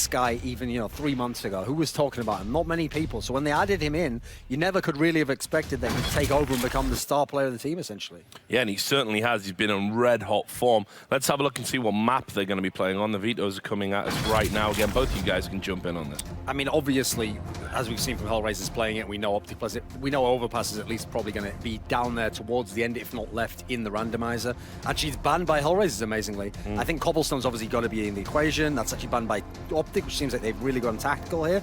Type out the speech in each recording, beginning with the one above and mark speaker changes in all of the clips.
Speaker 1: this guy even, 3 months ago? Who was talking about him? Not many people. So when they added him in, you never could really have expected that he'd take over and become the star player of the team, essentially.
Speaker 2: Yeah, and he certainly has. He's been in red-hot form. Let's have a look and see what map they're going to be playing on. The vetoes are coming at us right now. Again, both you guys can jump in on this.
Speaker 1: I mean, obviously, as we've seen from Hellraisers playing it, we know Optic plays it. We know Overpass is at least probably going to be down there towards the end, if not left in the randomizer. Actually, it's banned by Hellraisers, amazingly. I think Cobblestone's obviously got to be in the equation. That's actually banned by Optic, which seems like they've really gone tactical here.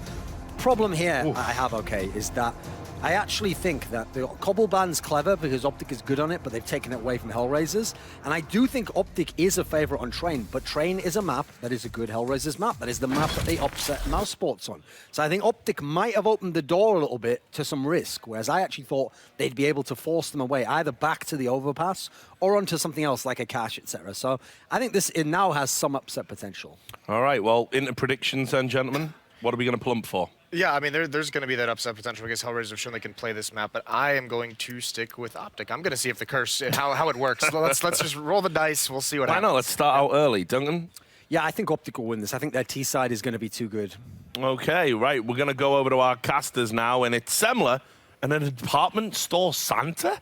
Speaker 1: Problem here I have, is that I actually think that the Cobble ban's clever because Optic is good on it, but they've taken it away from Hellraisers. And I do think Optic is a favorite on Train, but Train is a map that is a good Hellraisers map. That is the map that they upset Mouse Sports on. So I think Optic might have opened the door a little bit to some risk, whereas I actually thought they'd be able to force them away either back to the Overpass or onto something else like a cache, etc. So I think it now has some upset potential.
Speaker 2: All right, well, into predictions then, gentlemen. What are we going to plump for?
Speaker 3: Yeah, I mean, there's going to be that upset potential because Hellraisers have shown they can play this map, but I am going to stick with Optic. I'm going to see if the curse, how it works. let's just roll the dice. We'll see what happens.
Speaker 2: Why not? Let's start out early. Duncan?
Speaker 1: Yeah, I think Optic will win this. I think their T side is going to be too good.
Speaker 2: Okay, right. We're going to go over to our casters now, and it's Semler and a department store Santa?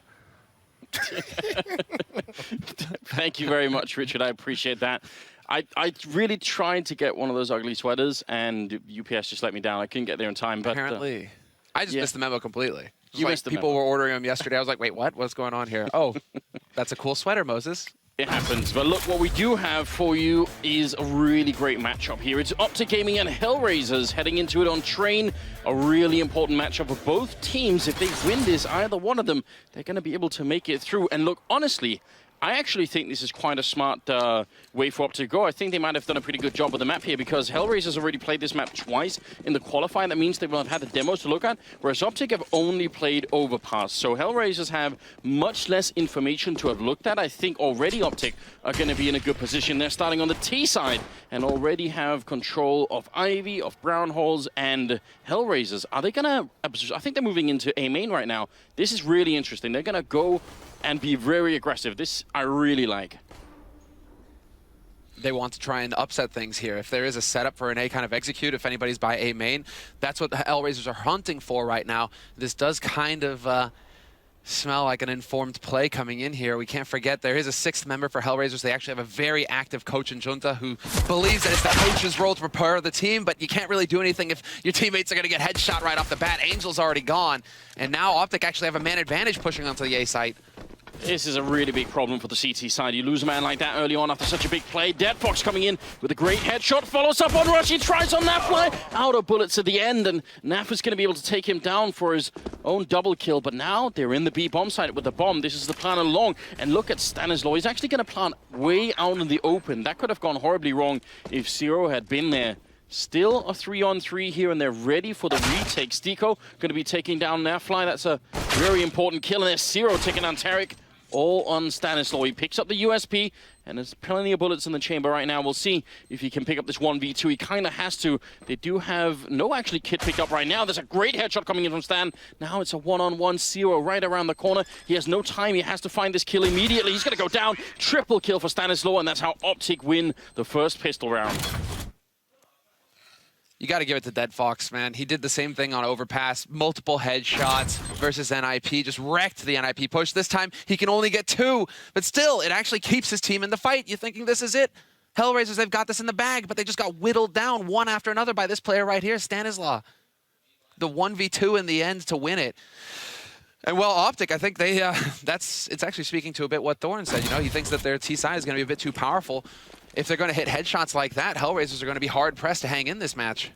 Speaker 4: Thank you very much, Richard. I appreciate that. I really tried to get one of those ugly sweaters, and UPS just let me down. I couldn't get there in time. But
Speaker 5: apparently, I just missed the memo completely.
Speaker 4: You missed the memo.
Speaker 5: People were ordering them yesterday. I was like, wait, what? What's going on here? Oh, that's a cool sweater, Moses.
Speaker 4: It happens. But look, what we do have for you is a really great matchup here. It's Optic Gaming and Hellraisers heading into it on Train. A really important matchup for both teams. If they win this, either one of them, they're going to be able to make it through. And look, honestly, I actually think this is quite a smart way for Optic to go. I think they might have done a pretty good job with the map here because Hellraisers already played this map twice in the qualifying. That means they will have had the demos to look at, whereas Optic have only played Overpass. So Hellraisers have much less information to have looked at. I think already Optic are going to be in a good position. They're starting on the T side and already have control of Ivy, of Brown Holes, and Hellraisers. Are they going to... I think they're moving into A main right now. This is really interesting. They're going to go and be very aggressive. This I really like.
Speaker 5: They want to try and upset things here. If there is a setup for an A kind of execute, if anybody's by A main, that's what the Hellraisers are hunting for right now. This does kind of smell like an informed play coming in here. We can't forget there is a sixth member for Hellraisers. They actually have a very active coach in Junta who believes that it's the coach's role to prepare the team, but you can't really do anything if your teammates are going to get headshot right off the bat. Angel's already gone, and now Optic actually have a man advantage pushing onto the A site.
Speaker 4: This is a really big problem for the CT side. You lose a man like that early on after such a big play. Deadfox coming in with a great headshot, follows up on Rush. He tries on Nafly, out of bullets at the end, and Naf is going to be able to take him down for his own double kill. But now they're in the B bomb site with the bomb. This is the plan along. And look at Stanislaw. He's actually going to plant way out in the open. That could have gone horribly wrong if Zero had been there. Still a 3-on-3 here, and they're ready for the retake. Stiko going to be taking down Nafly. That's a very important kill, and there's Zero taking down Tarek. All on Stanislaw. He picks up the USP, and there's plenty of bullets in the chamber right now. We'll see if he can pick up this 1v2. He kind of has to. They do have no actually kit picked up right now. There's a great headshot coming in from Stan. Now it's a one-on-one. Zero right around the corner. He has no time. He has to find this kill immediately. He's going to go down. Triple kill for Stanislaw, and that's how Optic win the first pistol round.
Speaker 5: You got to give it to Deadfox, man. He did the same thing on Overpass. Multiple headshots versus NIP. Just wrecked the NIP push. This time, he can only get 2. But still, it actually keeps his team in the fight. You're thinking this is it. Hellraisers, they've got this in the bag, but they just got whittled down one after another by this player right here, Stanislaw. The 1v2 in the end to win it. And well, Optic, I think they, it's actually speaking to a bit what Thorin said. You know, he thinks that their T side is going to be a bit too powerful. If they're going to hit headshots like that, Hellraisers are going to be hard-pressed to hang in this match.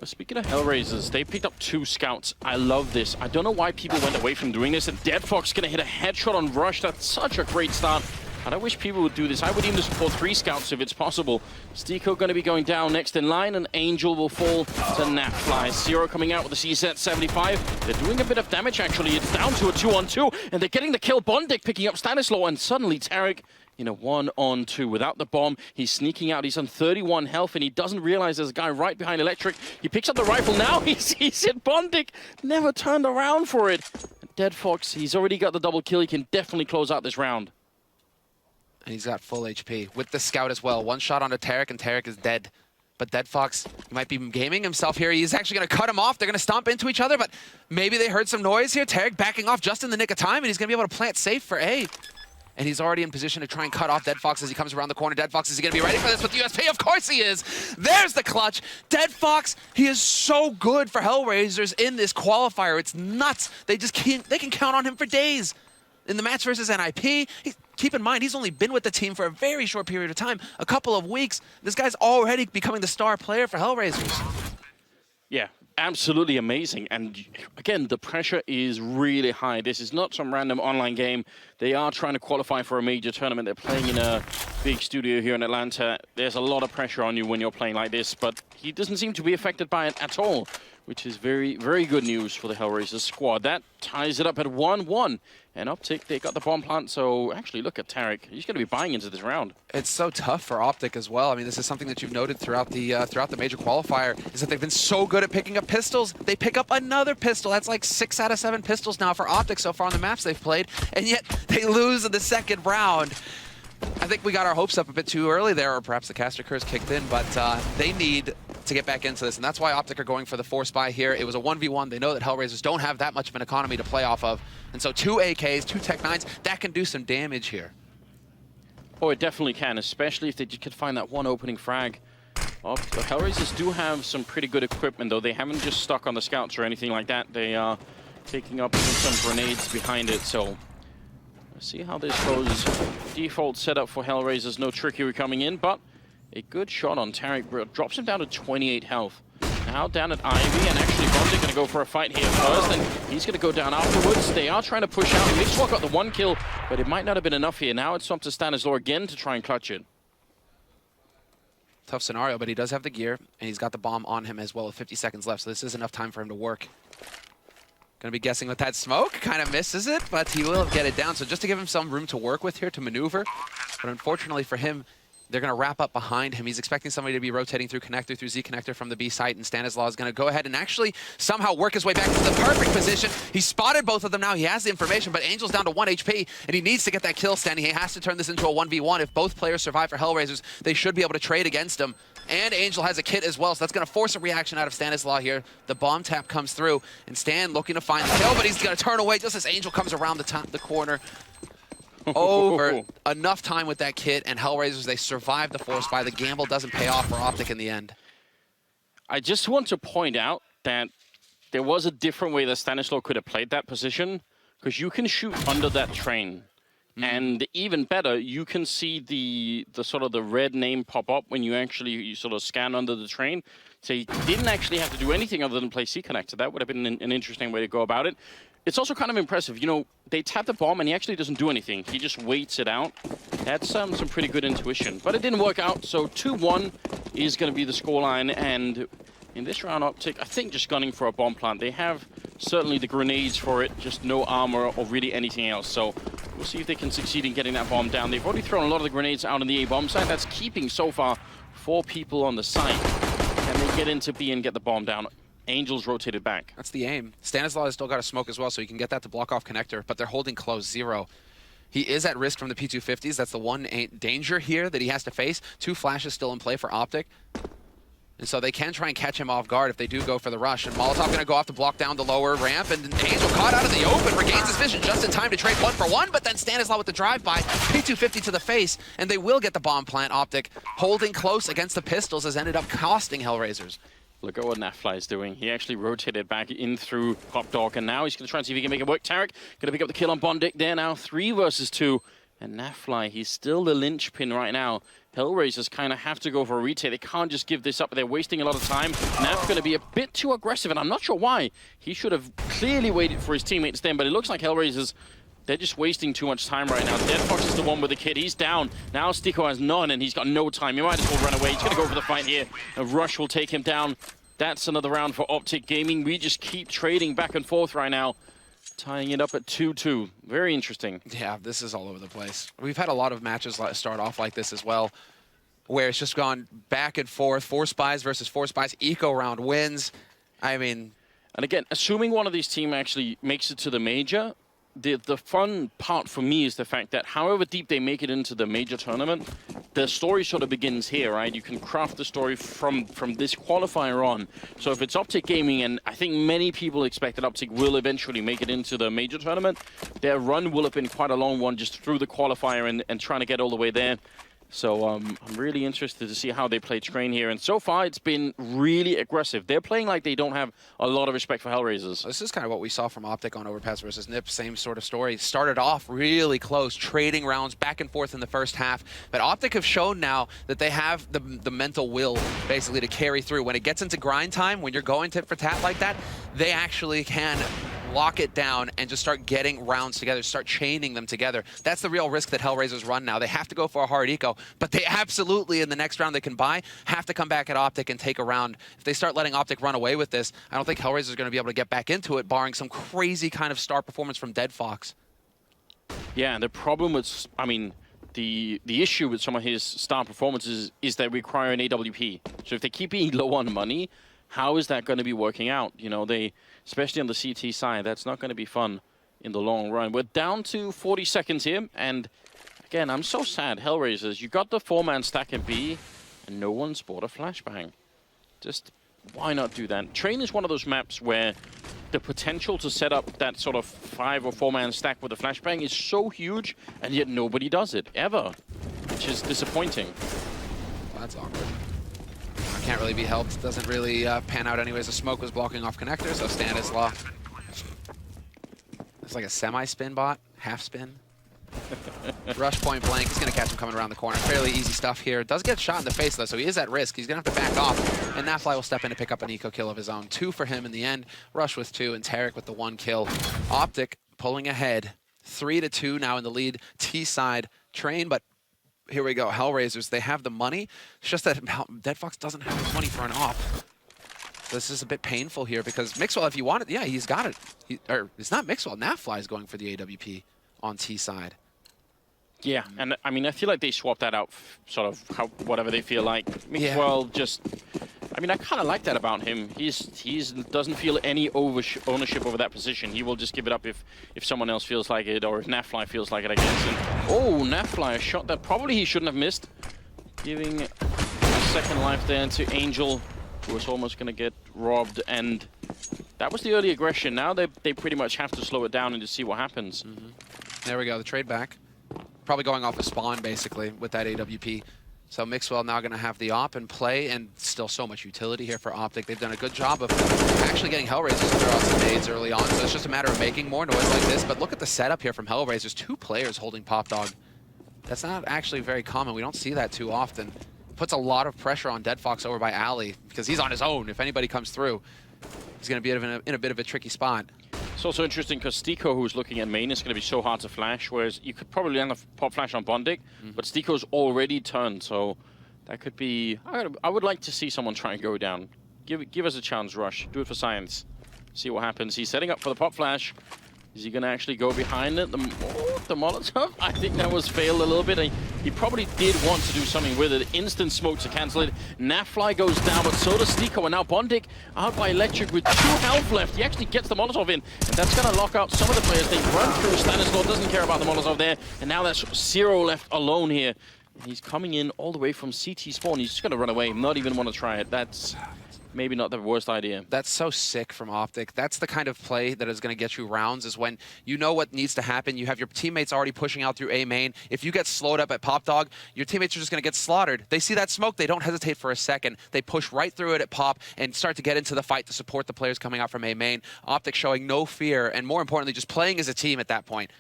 Speaker 4: Well, speaking of Hellraisers, they picked up 2 scouts. I love this. I don't know why people went away from doing this. And Deadfox going to hit a headshot on Rush. That's such a great start. And I wish people would do this. I would even support 3 scouts if it's possible. Stiko going to be going down next in line, and Angel will fall to Nafly. Zero coming out with the CZ 75. They're doing a bit of damage, actually. It's down to a 2-on-2, and they're getting the kill. Bondik picking up Stanislaw, and suddenly Tarek in a 1-on-2 without the bomb. He's sneaking out. He's on 31 health, and he doesn't realize there's a guy right behind Electric. He picks up the rifle. Now he sees it. Bondik never turned around for it. Deadfox, he's already got the double kill. He can definitely close out this round.
Speaker 5: And he's got full HP with the scout as well. One shot onto Tarek, and Tarek is dead. But Dead Fox might be gaming himself here. He's actually going to cut him off. They're going to stomp into each other, but maybe they heard some noise here. Tarek backing off just in the nick of time, and he's going to be able to plant safe for A. And he's already in position to try and cut off Dead Fox as he comes around the corner. Dead Fox, is he going to be ready for this with USP? Of course he is. There's the clutch. Dead Fox, he is so good for Hellraisers in this qualifier. It's nuts. They can count on him for days. In the match versus NIP, keep in mind, he's only been with the team for a very short period of time, a couple of weeks. This guy's already becoming the star player for Hellraisers.
Speaker 4: Yeah, absolutely amazing. And again, the pressure is really high. This is not some random online game. They are trying to qualify for a major tournament. They're playing in a big studio here in Atlanta. There's a lot of pressure on you when you're playing like this, but he doesn't seem to be affected by it at all, which is very, very good news for the Hellraisers squad. That ties it up at 1-1. And Optic, they got the bomb plant, so actually look at Tarek. He's going to be buying into this round.
Speaker 5: It's so tough for Optic as well. I mean, this is something that you've noted throughout the major qualifier, is that they've been so good at picking up pistols. They pick up another pistol. That's like 6 out of 7 pistols now for Optic so far on the maps they've played, and yet they lose in the second round. I think we got our hopes up a bit too early there, or perhaps the caster curse kicked in, but they need to get back into this, and that's why Optic are going for the force buy here. It was a 1v1. They know that Hellraisers don't have that much of an economy to play off of, and so 2 AKs, 2 Tech 9s, that can do some damage here.
Speaker 4: Oh, it definitely can, especially if they could find that one opening frag. The Hellraisers do have some pretty good equipment, though. They haven't just stuck on the scouts or anything like that. They are taking up some grenades behind it, so let's see how this goes. Default setup for Hellraisers, no trickery coming in, but a good shot on Tarek drops him down to 28 health. Now down at Ivy, and actually Bond's going to go for a fight here first, and he's going to go down afterwards. They are trying to push out. Mixwell got the 1 kill, but it might not have been enough here. Now it's up to Stanislaw again to try and clutch it.
Speaker 5: Tough scenario, but he does have the gear, and he's got the bomb on him as well with 50 seconds left, so this is enough time for him to work. Gonna be guessing with that smoke, kind of misses it, but he will get it down. So just to give him some room to work with here to maneuver, but unfortunately for him, they're going to wrap up behind him. He's expecting somebody to be rotating through connector, through Z connector from the B site, and Stanislaw is going to go ahead and actually somehow work his way back to the perfect position. He spotted both of them now. He has the information, but Angel's down to 1 HP, and he needs to get that kill, Stanny. He has to turn this into a 1v1. If both players survive for Hellraisers, they should be able to trade against him. And Angel has a kit as well, so that's going to force a reaction out of Stanislaw here. The bomb tap comes through, and Stan looking to find the kill, but he's going to turn away just as Angel comes around the corner. Over enough time with that kit, and Hellraisers, they survive the force buy. The gamble doesn't pay off for Optic in the end.
Speaker 4: I just want to point out that there was a different way that Stanislaw could have played that position, because you can shoot under that train. And even better, you can see the sort of the red name pop up when you sort of scan under the train. So you didn't actually have to do anything other than play C connector. That would have been an interesting way to go about it. It's also kind of impressive. You know, they tap the bomb and he actually doesn't do anything. He just waits it out. That's some pretty good intuition. But it didn't work out, so 2-1 is going to be the scoreline. And in this round, Optic, I think, just gunning for a bomb plant. They have certainly the grenades for it, just no armor or really anything else. So we'll see if they can succeed in getting that bomb down. They've already thrown a lot of the grenades out on the A bomb site. That's keeping, so far, 4 people on the site. Can they get into B and get the bomb down? Angel's rotated back.
Speaker 5: That's the aim. Stanislaw has still got a smoke as well, so he can get that to block off connector, but they're holding close 0. He is at risk from the P250s. That's the one danger here that he has to face. 2 flashes still in play for Optic. And so they can try and catch him off guard if they do go for the rush. And Molotov going to go off to block down the lower ramp. And Angel caught out of the open, regains his vision just in time to trade 1 for 1. But then Stanislaw with the drive-by, P250 to the face. And they will get the bomb plant. Optic holding close against the pistols has ended up costing Hellraisers.
Speaker 4: Look at what Nafly is doing. He actually rotated back in through Hop Dog, and now he's going to try and see if he can make it work. Tarek going to pick up the kill on Bondic there now. 3 versus 2. And Nafly, he's still the linchpin right now. Hellraisers kind of have to go for a retake. They can't just give this up. They're wasting a lot of time. Naf going to be a bit too aggressive, and I'm not sure why. He should have clearly waited for his teammate to stand, but it looks like Hellraisers, they're just wasting too much time right now. Dead Fox is the one with the kid. He's down. Now Stico has none, and he's got no time. He might as well run away. He's going to go for the fight here. A rush will take him down. That's another round for Optic Gaming. We just keep trading back and forth right now, tying it up at 2-2. Very interesting.
Speaker 5: Yeah, this is all over the place. We've had a lot of matches start off like this as well, where it's just gone back and forth. 4 spies versus 4 spies. Eco round wins. I mean...
Speaker 4: And again, assuming one of these teams actually makes it to the major, the fun part for me is the fact that however deep they make it into the major tournament, the story sort of begins here, right? You can craft the story from this qualifier on. So if it's Optic Gaming, and I think many people expect that Optic will eventually make it into the major tournament, their run will have been quite a long one just through the qualifier and trying to get all the way there. So I'm really interested to see how they play Train here. And so far, it's been really aggressive. They're playing like they don't have a lot of respect for Hellraisers.
Speaker 5: This is kind of what we saw from Optic on Overpass versus NIP. Same sort of story. Started off really close, trading rounds back and forth in the first half. But Optic have shown now that they have the mental will, basically, to carry through. When it gets into grind time, when you're going tit for tat like that, they actually can lock it down and just start getting rounds together, start chaining them together. That's the real risk that Hellraisers run now. They have to go for a hard eco, but they absolutely, in the next round they can buy, have to come back at Optic and take a round. If they start letting Optic run away with this, I don't think Hellraisers are going to be able to get back into it, barring some crazy kind of star performance from Dead Fox.
Speaker 4: Yeah, and the problem with, I mean, the issue with some of his star performances is they require an AWP. So if they keep being low on money, how is that going to be working out? You know, especially on the CT side, that's not going to be fun in the long run. We're down to 40 seconds here, and again, I'm so sad. Hellraisers, you got the 4-man stack in B, and no one's bought a flashbang. Just, why not do that? Train is one of those maps where the potential to set up that sort of 5 or 4-man stack with a flashbang is so huge, and yet nobody does it, ever, which is disappointing.
Speaker 5: That's awkward. Can't really be helped. Doesn't really pan out anyways. The smoke was blocking off connector, so Stanislaw. It's like a semi-spin bot, half spin. Rush point blank. He's going to catch him coming around the corner. Fairly easy stuff here. Does get shot in the face, though, so he is at risk. He's going to have to back off, and Nafly will step in to pick up an eco kill of his own. 2 for him in the end. Rush with 2, and Tarek with the 1 kill. Optic pulling ahead. 3-2 now in the lead. T-side Train, but here we go. Hellraisers, they have the money. It's just that Dead Fox doesn't have the money for an op. This is a bit painful here because Mixwell, if you want it, yeah, he's got it. It's not Mixwell. Nafly is going for the AWP on T side.
Speaker 4: Yeah, and I mean, I feel like they swapped that out sort of whatever they feel like. Mixwell just, I mean, I kind of like that about him. He doesn't feel any ownership over that position. He will just give it up if someone else feels like it, or if Nafly feels like it, I guess. And, oh, Nafly, a shot that probably he shouldn't have missed. Giving a second life there to Angel, who was almost going to get robbed. And that was the early aggression. Now they pretty much have to slow it down and just see what happens.
Speaker 5: There we go, the trade back. Probably going off a spawn, basically, with that AWP. So Mixwell now going to have the op and play, and still so much utility here for Optic. They've done a good job of actually getting Hellraisers to throw out some nades early on, so it's just a matter of making more noise like this. But look at the setup here from Hellraisers. 2 players holding Pop Dog. That's not actually very common. We don't see that too often. Puts a lot of pressure on Dead Fox over by Ali, because he's on his own. If anybody comes through, he's going to be in a bit of a tricky spot.
Speaker 4: It's also interesting because Stiko, who's looking at main, is going to be so hard to flash, whereas you could probably land a pop flash on Bondik, but Stiko's already turned, so that could be... I would like to see someone try and go down. Give us a chance, Rush. Do it for science. See what happens. He's setting up for the pop flash. Is he going to actually go behind it? The Molotov? I think that was failed a little bit. He probably did want to do something with it. Instant smoke to cancel it. Nafly goes down, but so does Stiko. And now Bondik out by Electric with 2 health left. He actually gets the Molotov in, and that's going to lock out some of the players. They run through. Stanislaw doesn't care about the Molotov there. And now that's 0 left alone here. And he's coming in all the way from CT spawn. He's just going to run away, not even want to try it. That's maybe not the worst idea.
Speaker 5: That's so sick from Optic. That's the kind of play that is going to get you rounds, is when you know what needs to happen. You have your teammates already pushing out through A main. If you get slowed up at Pop Dog, your teammates are just going to get slaughtered. They see that smoke, they don't hesitate for a second. They push right through it at Pop and start to get into the fight to support the players coming out from A main. Optic showing no fear, and more importantly, just playing as a team at that point.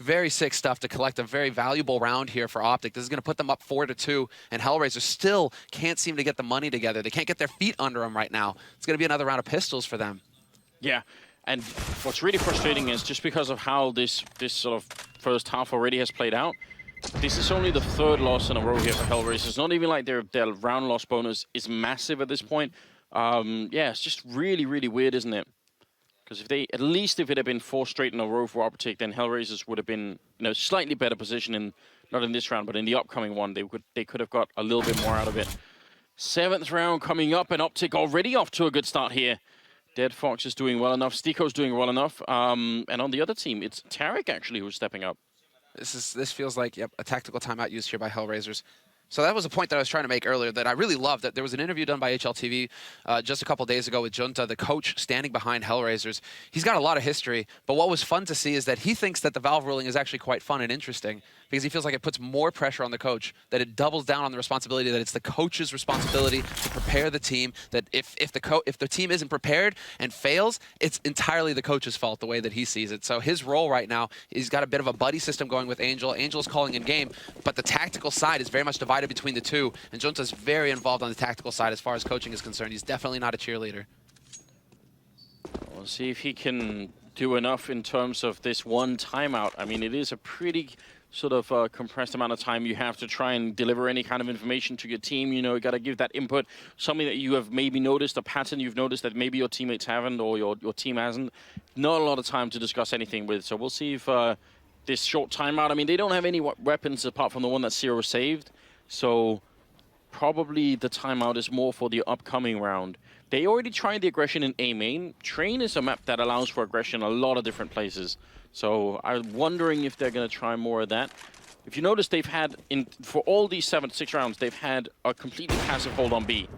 Speaker 5: Very sick stuff to collect a very valuable round here for Optic. This is going to put them up 4-2, and Hellraiser still can't seem to get the money together. They can't get their feet under them right now. It's going to be another round of pistols for them.
Speaker 4: Yeah, and what's really frustrating is just because of how this sort of first half already has played out, this is only the 3rd loss in a row here for Hellraiser. It's not even like their round loss bonus is massive at this point. Yeah, it's just really, really weird, isn't it? Because at least if it had been 4 straight in a row for Optic, then Hellraisers would have been in a slightly better position not in this round, but in the upcoming one, they could have got a little bit more out of it. 7th round coming up, and Optic already off to a good start here. Dead Fox is doing well enough, Stiko's doing well enough, and on the other team, it's Tarek actually who's stepping up.
Speaker 5: This feels like, yep, a tactical timeout used here by Hellraisers. So that was a point that I was trying to make earlier that I really loved. That there was an interview done by HLTV just a couple days ago with Junta, the coach standing behind Hellraisers. He's got a lot of history, but what was fun to see is that he thinks that the Valve ruling is actually quite fun and interesting because he feels like it puts more pressure on the coach, that it doubles down on the responsibility, that it's the coach's responsibility to prepare the team, that if the team isn't prepared and fails, it's entirely the coach's fault the way that he sees it. So his role right now, he's got a bit of a buddy system going with Angel. Angel's calling in game, but the tactical side is very much divided between the two, and Junta's very involved on the tactical side as far as coaching is concerned. He's definitely not a cheerleader.
Speaker 4: We'll see if he can do enough in terms of this one timeout. I mean, it is a pretty sort of compressed amount of time you have to try and deliver any kind of information to your team. You know, you got to give that input, something that you have maybe noticed, a pattern you've noticed that maybe your teammates haven't or your team hasn't. Not a lot of time to discuss anything with. So we'll see if this short timeout, I mean, they don't have any weapons apart from the one that Zero saved. So probably the timeout is more for the upcoming round. They already tried the aggression in A main. Train is a map that allows for aggression a lot of different places. So I'm wondering if they're going to try more of that. If you notice, they've had, for all these 7-6 rounds, they've had a completely passive hold on B.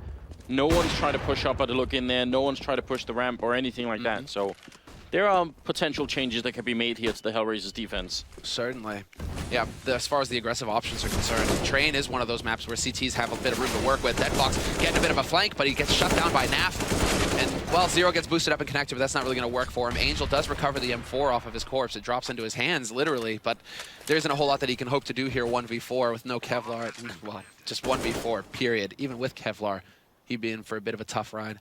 Speaker 4: No one's tried to push up or to look in there. No one's tried to push the ramp or anything like that. So there are potential changes that can be made here to the Hellraisers defense.
Speaker 5: Certainly. Yeah, as far as the aggressive options are concerned, Train is one of those maps where CTs have a bit of room to work with. Deadfox getting a bit of a flank, but he gets shut down by Naf. And, well, Zero gets boosted up and connected, but that's not really going to work for him. Angel does recover the M4 off of his corpse. It drops into his hands, literally, but there isn't a whole lot that he can hope to do here 1v4 with no Kevlar. Well, just 1v4, period. Even with Kevlar, he'd be in for a bit of a tough ride.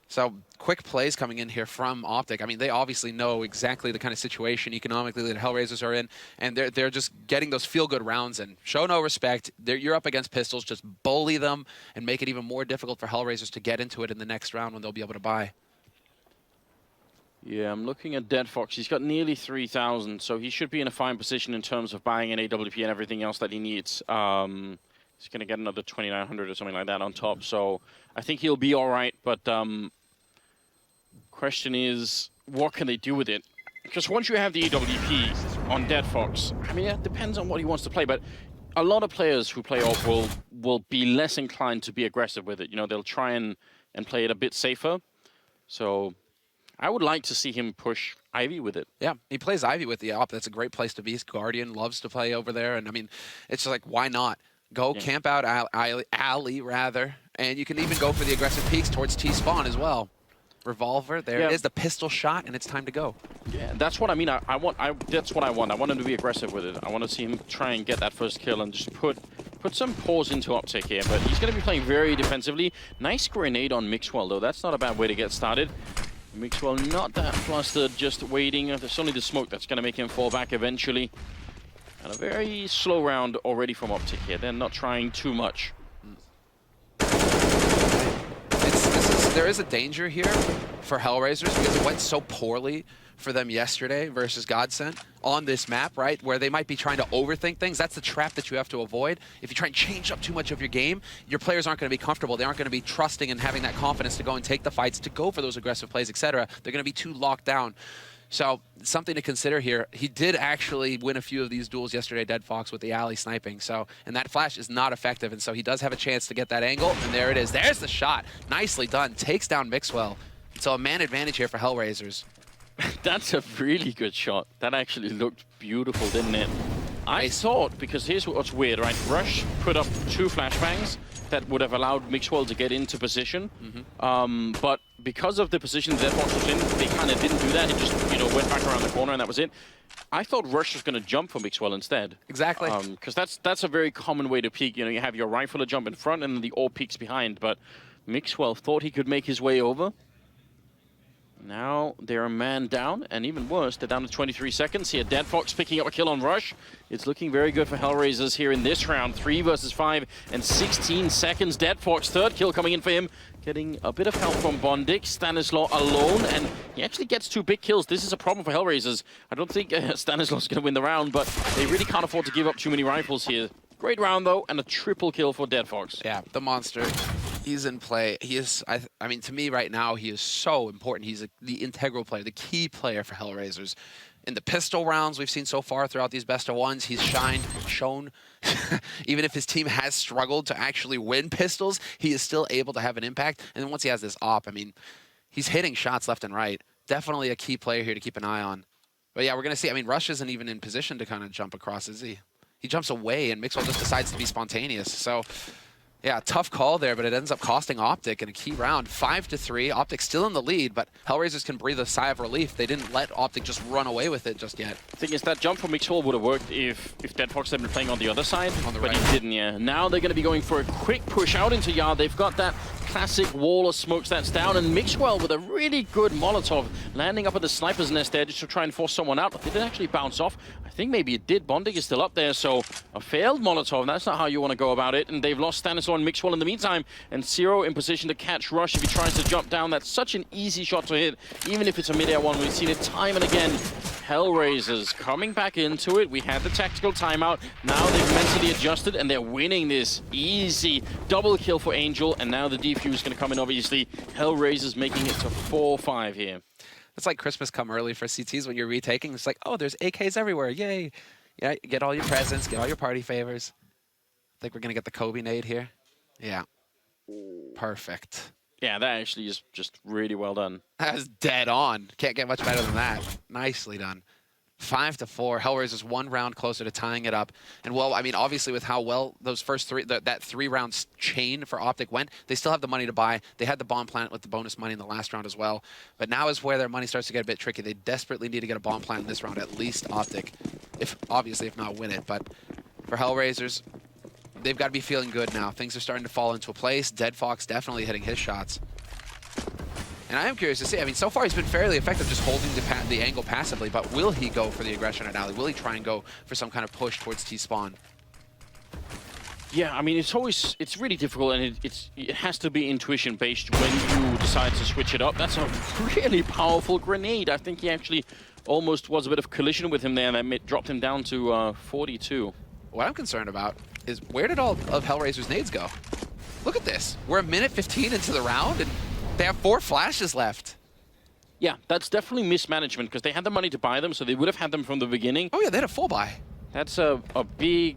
Speaker 5: So quick plays coming in here from Optic. I mean, they obviously know exactly the kind of situation economically that Hellraisers are in, and they're just getting those feel-good rounds and show no respect. You're up against pistols, just bully them and make it even more difficult for Hellraisers to get into it in the next round when they'll be able to buy.
Speaker 4: Yeah, I'm looking at Deadfox. He's got nearly 3,000, so he should be in a fine position in terms of buying an AWP and everything else that he needs. He's going to get another 2,900 or something like that on top, so I think he'll be all right, but question is, what can they do with it? Because once you have the AWP on Deadfox, I mean, it depends on what he wants to play, but a lot of players who play off will be less inclined to be aggressive with it. You know, they'll try and play it a bit safer. So I would like to see him push Ivy with it.
Speaker 5: Yeah, he plays Ivy with the op. That's a great place to be. Guardian loves to play over there, and I mean, it's just like, why not? Go camp out alley, rather, and you can even go for the aggressive peeks towards T-spawn as well. Revolver, there it is, the pistol shot, and it's time to go.
Speaker 4: Yeah, that's what I mean. That's what I want. I want him to be aggressive with it. I want to see him try and get that first kill and just put some pause into Optic here. But he's going to be playing very defensively. Nice grenade on Mixwell, though. That's not a bad way to get started. Mixwell not that flustered, just waiting. There's only the smoke that's going to make him fall back eventually. And a very slow round already from Optic here. They're not trying too much.
Speaker 5: There is a danger here for Hellraisers because it went so poorly for them yesterday versus Godsent on this map, right? Where they might be trying to overthink things. That's the trap that you have to avoid. If you try and change up too much of your game, your players aren't going to be comfortable. They aren't going to be trusting and having that confidence to go and take the fights, to go for those aggressive plays, etc. They're going to be too locked down. So something to consider here. He did actually win a few of these duels yesterday, Deadfox, with the alley sniping. So, and that flash is not effective, and so he does have a chance to get that angle, and there it is. There's the shot. Nicely done. Takes down Mixwell. So a man advantage here for Hellraisers.
Speaker 4: That's a really good shot. That actually looked beautiful, didn't it? I thought, because here's what's weird, right? Rush put up 2 flashbangs that would have allowed Mixwell to get into position. But because of the position Deadfox was in, they kind of didn't do that. It just, you know, went back around the corner and that was it. I thought Rush was going to jump for Mixwell instead.
Speaker 5: Exactly.
Speaker 4: Because that's a very common way to peek. You know, you have your rifler jump in front and the AWP peeks behind. But Mixwell thought he could make his way over. Now they're a man down, and even worse, they're down to 23 seconds here. Deadfox picking up a kill on Rush. It's looking very good for Hellraisers here in this round. 3 versus 5 and 16 seconds. Deadfox, 3rd kill coming in for him. Getting a bit of help from Bondik. Stanislaw alone, and he actually gets 2 big kills. This is a problem for Hellraisers. I don't think Stanislaw's going to win the round, but they really can't afford to give up too many rifles here. Great round, though, and a triple kill for Deadfox.
Speaker 5: Yeah, the monster. He's in play. He is, I mean, to me right now, he is so important. He's the integral player, the key player for Hellraisers. in the pistol rounds we've seen so far throughout these best of ones. He's shown, even if his team has struggled to actually win pistols, he is still able to have an impact. And then once he has this op, I mean, he's hitting shots left and right. Definitely a key player here to keep an eye on. But yeah, we're going to see. I mean, Rush isn't even in position to kind of jump across, is he? He jumps away, and Mixwell just decides to be spontaneous. So, yeah, tough call there, but it ends up costing Optic in a key round. 5-3. Optic still in the lead, but Hellraisers can breathe a sigh of relief. They didn't let Optic just run away with it just yet.
Speaker 4: The thing is, that jump from Mixwell would have worked if Dead Fox had been playing on the other side,
Speaker 5: On the
Speaker 4: but
Speaker 5: right.
Speaker 4: he didn't, yeah. Now they're going to be going for a quick push out into Yard. They've got that classic wall of smokestacks down, and Mixwell with a really good Molotov landing up at the sniper's nest there just to try and force someone out, but they didn't actually bounce off. I think maybe it did. Bondig is still up there, so a failed Molotov. That's not how you want to go about it, and they've lost Stanislaw and Mixwell in the meantime, and Zero in position to catch Rush if he tries to jump down. That's such an easy shot to hit, even if it's a mid-air one. We've seen it time and again. Hellraisers coming back into it. We had the tactical timeout. Now they've mentally adjusted, and they're winning this easy double kill for Angel, and now the defuse is going to come in, obviously. Hellraisers making it to 4-5 here.
Speaker 5: It's like Christmas come early for CTs when you're retaking. It's like, oh, there's AKs everywhere. Yay. Yeah, get all your presents, get all your party favors. I think we're going to get the Kobe nade here. Yeah. Perfect.
Speaker 4: Yeah, that actually is just really well done.
Speaker 5: That was dead on. Can't get much better than that. Nicely done. 5-4. Hellraisers 1 round closer to tying it up. And well, I mean, obviously with how well those first three, that 3 rounds chain for Optic went, they still have the money to buy. They had the bomb plant with the bonus money in the last round as well. But now is where their money starts to get a bit tricky. They desperately need to get a bomb plant in this round, at least Optic. Obviously, if not win it. But for Hellraisers, they've got to be feeling good now. Things are starting to fall into a place. Dead Fox definitely hitting his shots. And I am curious to see, I mean, so far he's been fairly effective just holding the angle passively, but will he go for the aggression at alley? Will he try and go for some kind of push towards T-spawn?
Speaker 4: Yeah, I mean, it's really difficult, and it has to be intuition-based when you decide to switch it up. That's a really powerful grenade. I think he actually almost was a bit of collision with him there, and that dropped him down to 42.
Speaker 5: What I'm concerned about is where did all of Hellraiser's nades go? Look at this. We're a minute 15 into the round, and they have 4 flashes left.
Speaker 4: Yeah, that's definitely mismanagement, because they had the money to buy them, so they would have had them from the beginning.
Speaker 5: Oh yeah, they had a full buy.
Speaker 4: That's a big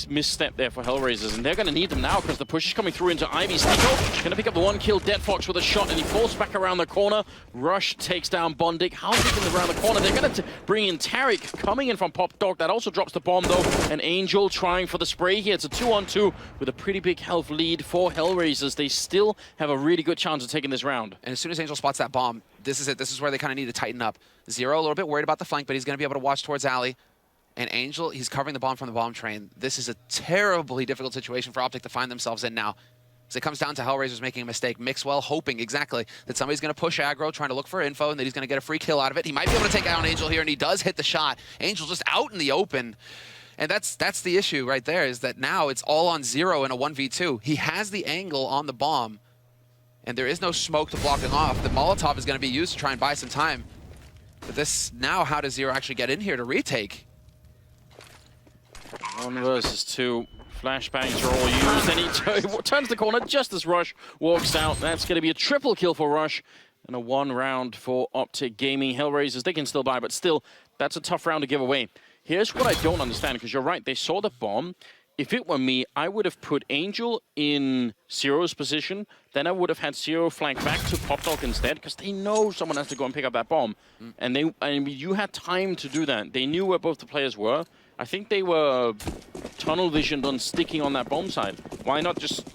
Speaker 4: misstep there for Hellraisers, and they're going to need them now because the push is coming through into Ivy. Sneeko going to pick up the 1 kill. Dead Fox with a shot, and he falls back around the corner. Rush takes down Bondik. How's he getting around the corner? They're going to bring in Tariq coming in from Pop Dog. That also drops the bomb, though. And Angel trying for the spray here. It's a 2-on-2 with a pretty big health lead for Hellraisers. They still have a really good chance of taking this round.
Speaker 5: And as soon as Angel spots that bomb, this is it. This is where they kind of need to tighten up. Zero a little bit worried about the flank, but he's going to be able to watch towards alley. And Angel, he's covering the bomb from the bomb train. This is a terribly difficult situation for Optic to find themselves in now. As it comes down to Hellraisers making a mistake. Mixwell hoping exactly that somebody's going to push aggro, trying to look for info, and that he's going to get a free kill out of it. He might be able to take out Angel here, and he does hit the shot. Angel just out in the open. And that's the issue right there, is that now it's all on Zero in a 1v2. He has the angle on the bomb, and there is no smoke to block him off. The Molotov is going to be used to try and buy some time. But this, now how does Zero actually get in here to retake?
Speaker 4: 1 versus 2. Flashbangs are all used, and he turns the corner just as Rush walks out. That's going to be a triple kill for Rush, and a 1 round for Optic Gaming. Hellraisers, they can still buy, but still, that's a tough round to give away. Here's what I don't understand, because you're right, they saw the bomb. If it were me, I would have put Angel in Zero's position, then I would have had Zero flank back to Pop Dog instead, because they know someone has to go and pick up that bomb. And you had time to do that. They knew where both the players were. I think they were tunnel visioned on sticking on that bomb side. Why not just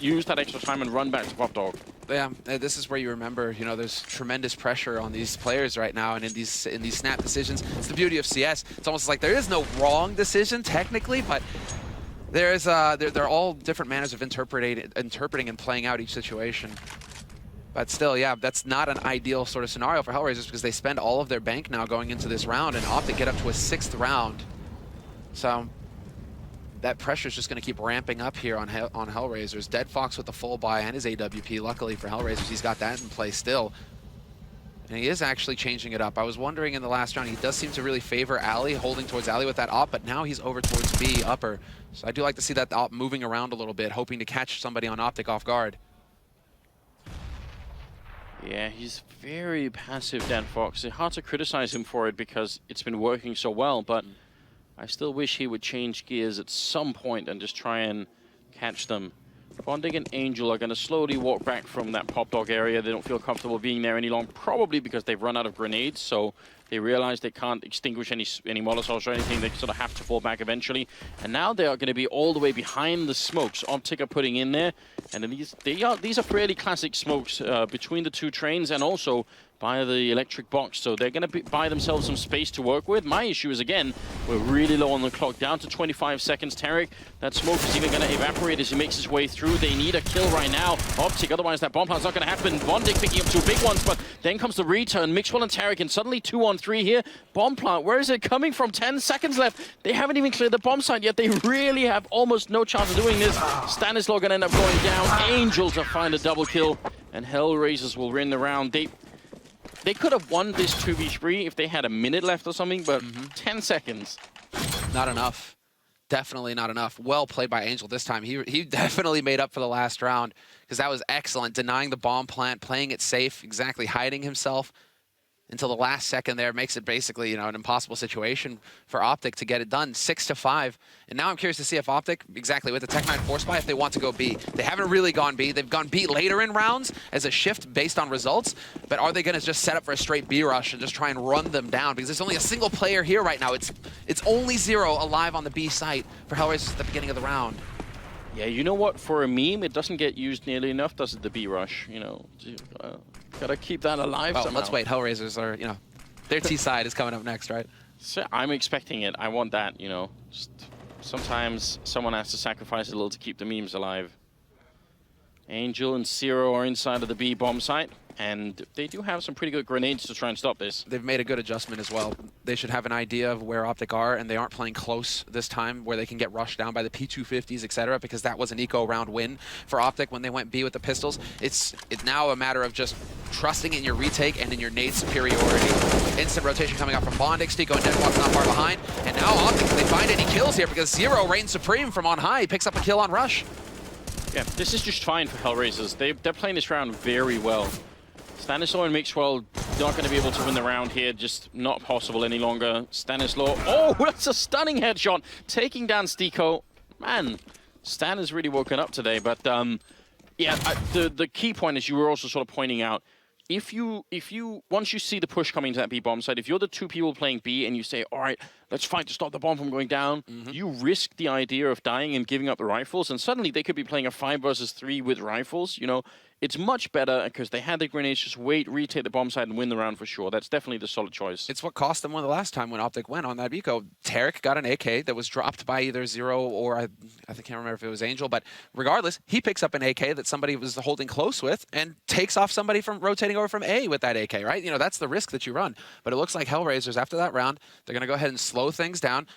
Speaker 4: use that extra time and run back to Pop Dog?
Speaker 5: Yeah, this is where you remember, you know, there's tremendous pressure on these players right now, and in these snap decisions. It's the beauty of CS. It's almost like there is no wrong decision technically, but there's they're all different manners of interpreting and playing out each situation. But still, yeah, that's not an ideal sort of scenario for Hellraisers, because they spend all of their bank now going into this round and Optic get up to a 6th round. So that pressure is just going to keep ramping up here on Hellraisers. Dead Fox with the full buy and his AWP. Luckily for Hellraisers, he's got that in play still. And he is actually changing it up. I was wondering in the last round, he does seem to really favor alley, holding towards alley with that op, but now he's over towards B, upper. So I do like to see that op moving around a little bit, hoping to catch somebody on Optic off guard.
Speaker 4: Yeah, he's very passive, Dan Fox. It's hard to criticize him for it because it's been working so well, but I still wish he would change gears at some point and just try and catch them. Bonding and Angel are going to slowly walk back from that pop dog area. They don't feel comfortable being there any longer, probably because they've run out of grenades, so they realize they can't extinguish any Molotovs or anything. They sort of have to fall back eventually. And now they are going to be all the way behind the smokes Optic are putting in there. And then these are fairly classic smokes between the two trains and also by the electric box. So they're going to buy themselves some space to work with. My issue is, again, we're really low on the clock, down to 25 seconds. Tarek, that smoke is even going to evaporate as he makes his way through. They need a kill right now. Optic, otherwise that bomb plant's not going to happen. Bondic picking up two big ones, but then comes the return. Mixwell and Tarek, and suddenly 2-on-3 here. Bomb plant, where is it coming from? 10 seconds left. They haven't even cleared the bomb site yet. They really have almost no chance of doing this. Stanislaw going to end up going down. Angel to find a double kill, and Hellraisers will win the round. They could have won this 2v3 if they had a minute left or something, but 10 seconds.
Speaker 5: Not enough. Definitely not enough. Well played by Angel this time. He definitely made up for the last round because that was excellent. Denying the bomb plant, playing it safe, exactly hiding himself until the last second there makes it basically, an impossible situation for Optic to get it done. 6-5. And now I'm curious to see if Optic, exactly with the Tech 9 force buy, if they want to go B. They haven't really gone B. They've gone B later in rounds as a shift based on results. But are they going to just set up for a straight B rush and just try and run them down? Because there's only a single player here right now. It's only 0 alive on the B site for Hellraisers at the beginning of the round.
Speaker 4: Yeah, you know what? For a meme, it doesn't get used nearly enough, does it, the B rush? Gotta keep that alive somehow.
Speaker 5: Let's wait. Hellraisers are, their T side is coming up next, right?
Speaker 4: So I'm expecting it. I want that, Just sometimes someone has to sacrifice a little to keep the memes alive. Angel and Zero are inside of the B bomb site, and they do have some pretty good grenades to try and stop this.
Speaker 5: They've made a good adjustment as well. They should have an idea of where Optic are, and they aren't playing close this time where they can get rushed down by the P250s, etc., because that was an eco round win for Optic when they went B with the pistols. It's now a matter of just trusting in your retake and in your nade superiority. Instant rotation coming up from Bondic. Stico and Deadbox not far behind. And now Optic, can they find any kills here? Because Zero reigns supreme from on high. He picks up a kill on Rush.
Speaker 4: Yeah, this is just fine for Hellraisers. They're playing this round very well. Stanislaw and Mixwell not going to be able to win the round here. Just not possible any longer. Stanislaw, oh, that's a stunning headshot. Taking down Stico. Man, Stan has really woken up today. But yeah, the key point is you were also sort of pointing out, if you once you see the push coming to that B bomb site, if you're the two people playing B and you say, all right, let's fight to stop the bomb from going down, you risk the idea of dying and giving up the rifles, and suddenly they could be playing a 5 versus 3 with rifles, It's much better because they had the grenades, just wait, retake the bomb site and win the round for sure. That's definitely the solid choice.
Speaker 5: It's what cost them one the last time when Optic went on that eco. Tarek got an AK that was dropped by either Zero or I can't remember if it was Angel, but regardless, he picks up an AK that somebody was holding close with and takes off somebody from rotating over from A with that AK, right? That's the risk that you run. But it looks like Hellraisers, after that round, they're going to go ahead and slow things down.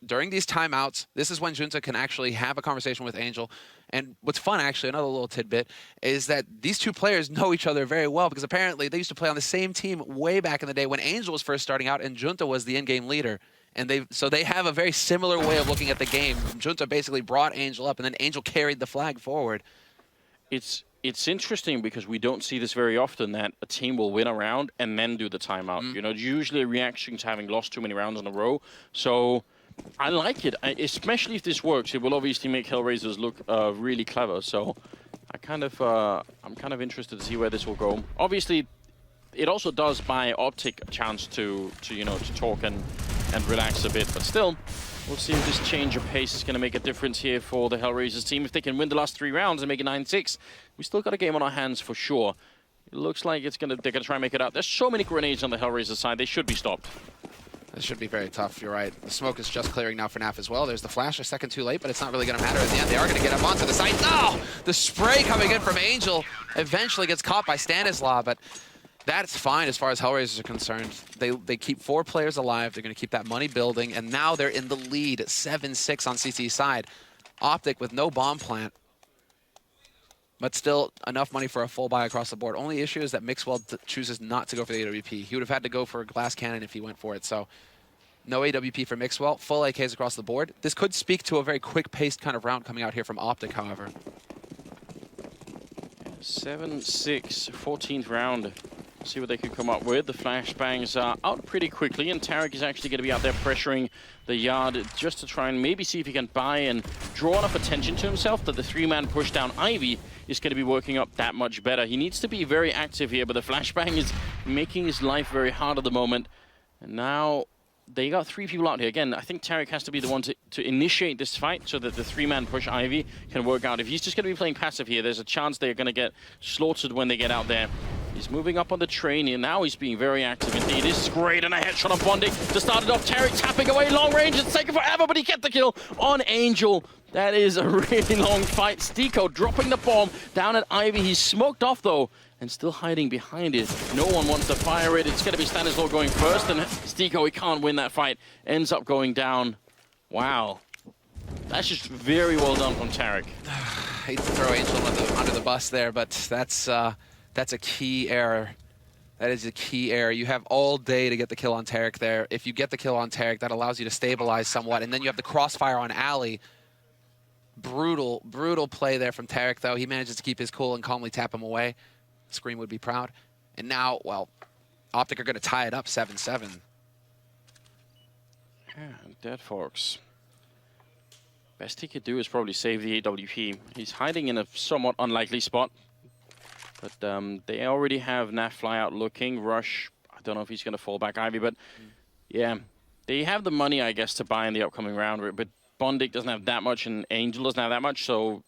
Speaker 5: During these timeouts, this is when Junta can actually have a conversation with Angel. And what's fun, actually, another little tidbit, is that these two players know each other very well because apparently they used to play on the same team way back in the day when Angel was first starting out and Junta was the in-game leader. And so they have a very similar way of looking at the game. Junta basically brought Angel up, and then Angel carried the flag forward.
Speaker 4: It's interesting because we don't see this very often, that a team will win a round and then do the timeout. Usually a reaction to having lost too many rounds in a row. So I like it, especially if this works. It will obviously make Hellraisers look really clever. So I'm kind of interested to see where this will go. Obviously, it also does buy Optic a chance to talk and relax a bit. But still, we'll see if this change of pace is going to make a difference here for the Hellraisers team. If they can win the last 3 rounds and make it 9-6, we still got a game on our hands for sure. It looks like they're going to try and make it out. There's so many grenades on the Hellraiser side. They should be stopped.
Speaker 5: This should be very tough, you're right. The smoke is just clearing now for NAF as well. There's the flash, a second too late, but it's not really going to matter at the end. They are going to get up onto the site. No! The spray coming in from Angel eventually gets caught by Stanislaw, but that's fine as far as Hellraisers are concerned. They keep 4 players alive. They're going to keep that money building, and now they're in the lead, 7-6 on CT's side. Optic with no bomb plant, but still enough money for a full buy across the board. Only issue is that Mixwell chooses not to go for the AWP. He would have had to go for a glass cannon if he went for it, so no AWP for Mixwell. Full AKs across the board. This could speak to a very quick-paced kind of round coming out here from Optic, however.
Speaker 4: 7-6, 14th round. See what they can come up with. The flashbangs are out pretty quickly, and Tarek is actually going to be out there pressuring the yard just to try and maybe see if he can buy and draw enough attention to himself that the three-man push down Ivy is going to be working up that much better. He needs to be very active here, but the flashbang is making his life very hard at the moment. And now they got three people out here. Again, I think Tarek has to be the one to initiate this fight so that the three-man push Ivy can work out. If he's just going to be playing passive here, there's a chance they're going to get slaughtered when they get out there. He's moving up on the train here. Now he's being very active indeed. This is great, and a headshot on Bondic to start it off. Tarek tapping away long range. It's taken forever, but he kept the kill on Angel. That is a really long fight. Stiko dropping the bomb down at Ivy. He's smoked off, though, and still hiding behind it. No one wants to fire it. It's going to be Stanislaw going first, and Stiko, he can't win that fight. Ends up going down. Wow. That's just very well done from Tarek.
Speaker 5: I hate to throw Angel under the bus there, but that's a key error. That is a key error. You have all day to get the kill on Tarek there. If you get the kill on Tarek, that allows you to stabilize somewhat, and then you have the crossfire on Ali. Brutal, brutal play there from Tarek, though. He manages to keep his cool and calmly tap him away. Scream would be proud. And now, well, Optic are going to tie it up 7-7.
Speaker 4: Yeah, Dead Fox. Best he could do is probably save the AWP. He's hiding in a somewhat unlikely spot. But they already have Naf fly out looking. Rush, I don't know if he's going to fall back Ivy, but yeah. They have the money, I guess, to buy in the upcoming round, but Bondic doesn't have that much and Angel doesn't have that much, so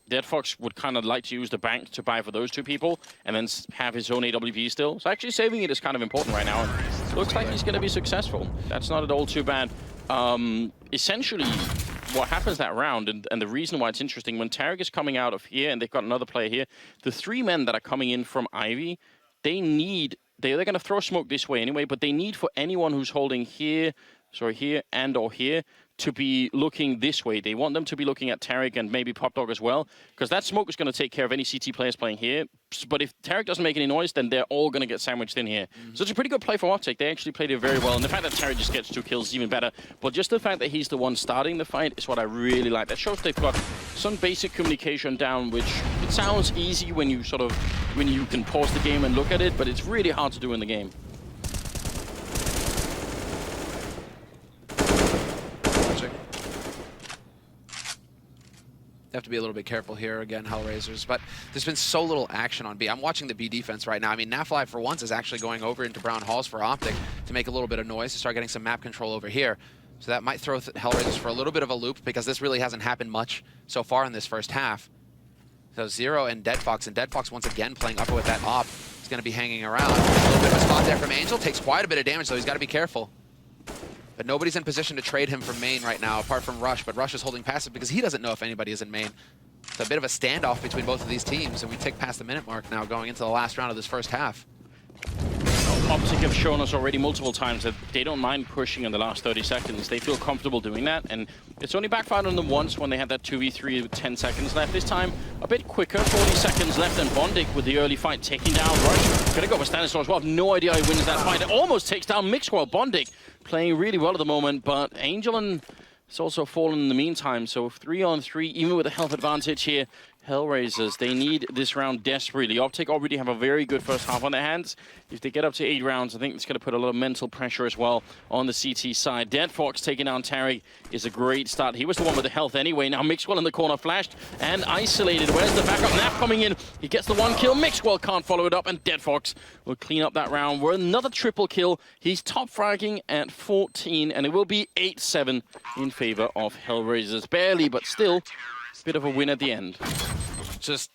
Speaker 4: Dead Fox would kind of like to use the bank to buy for those two people and then have his own AWP still. So actually saving it is kind of important right now. And looks like he's going to be successful. That's not at all too bad. Essentially, what happens that round, and the reason why it's interesting, when Tarek is coming out of here and they've got another player here, the three men that are coming in from Ivy, they're going to throw smoke this way anyway, but they need for anyone who's holding here, sorry, here and or here, to be looking this way. They want them to be looking at Tarek and maybe Pop Dog as well, because that smoke is going to take care of any CT players playing here. But if Tarek doesn't make any noise, then they're all going to get sandwiched in here. So it's a pretty good play from Optic. They actually played it very well, and the fact that Tarek just gets 2 kills is even better. But just the fact that he's the one starting the fight is what I really like. That shows they've got some basic communication down, which it sounds easy when you can pause the game and look at it, but it's really hard to do in the game.
Speaker 5: They have to be a little bit careful here again, Hellraisers. But there's been so little action on B. I'm watching the B defense right now. I mean, Naflive for once is actually going over into Brown Halls for Optic to make a little bit of noise, to start getting some map control over here. So that might throw Hellraisers for a little bit of a loop, because this really hasn't happened much so far in this first half. So Zero and Dead Fox once again playing upper with that op. He's going to be hanging around. A little bit of a spot there from Angel. Takes quite a bit of damage, so he's got to be careful. But nobody's in position to trade him from main right now, apart from Rush. But Rush is holding passive because he doesn't know if anybody is in main. It's a bit of a standoff between both of these teams, and we tick past the minute mark now, going into the last round of this first half.
Speaker 4: Optic have shown us already multiple times that they don't mind pushing in the last 30 seconds. They feel comfortable doing that, and it's only backfired on them once when they had that 2v3 with 10 seconds left. This time, a bit quicker, 40 seconds left, and Bondic with the early fight taking down Rush. Gonna go with Stanislaw as well. I have no idea how he wins that fight. It almost takes down Mixwell. Bondic playing really well at the moment, but Angel and it's also fallen in the meantime. So 3-on-3, even with a health advantage here. Hellraisers, they need this round desperately. Optic already have a very good first half on their hands. If they get up to 8 rounds, I think it's going to put a lot of mental pressure as well on the CT side. Dead Fox taking down Tarek is a great start. He was the one with the health anyway. Now Mixwell in the corner, flashed and isolated. Where's the backup? Naf coming in. He gets the 1 kill. Mixwell can't follow it up, and Dead Fox will clean up that round. We're another triple kill. He's top fragging at 14, and it will be 8-7 in favor of Hellraisers. Barely, but still, bit of a win at the end.
Speaker 5: Just,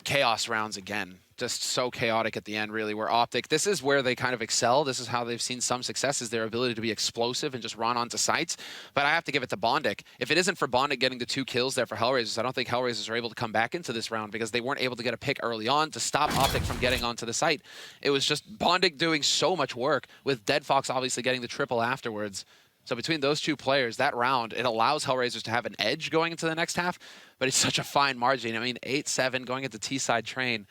Speaker 5: chaos rounds again. Just so chaotic at the end, really, where Optic, this is where they kind of excel. This is how they've seen some success, is their ability to be explosive and just run onto sites. But I have to give it to Bondic. If it isn't for Bondic getting the 2 kills there for Hellraisers, I don't think Hellraisers are able to come back into this round, because they weren't able to get a pick early on to stop Optic from getting onto the site. It was just Bondic doing so much work, with Dead Fox obviously getting the triple afterwards. So between those two players, that round, it allows Hellraisers to have an edge going into the next half, but it's such a fine margin. I mean, 8-7 going into T-side train.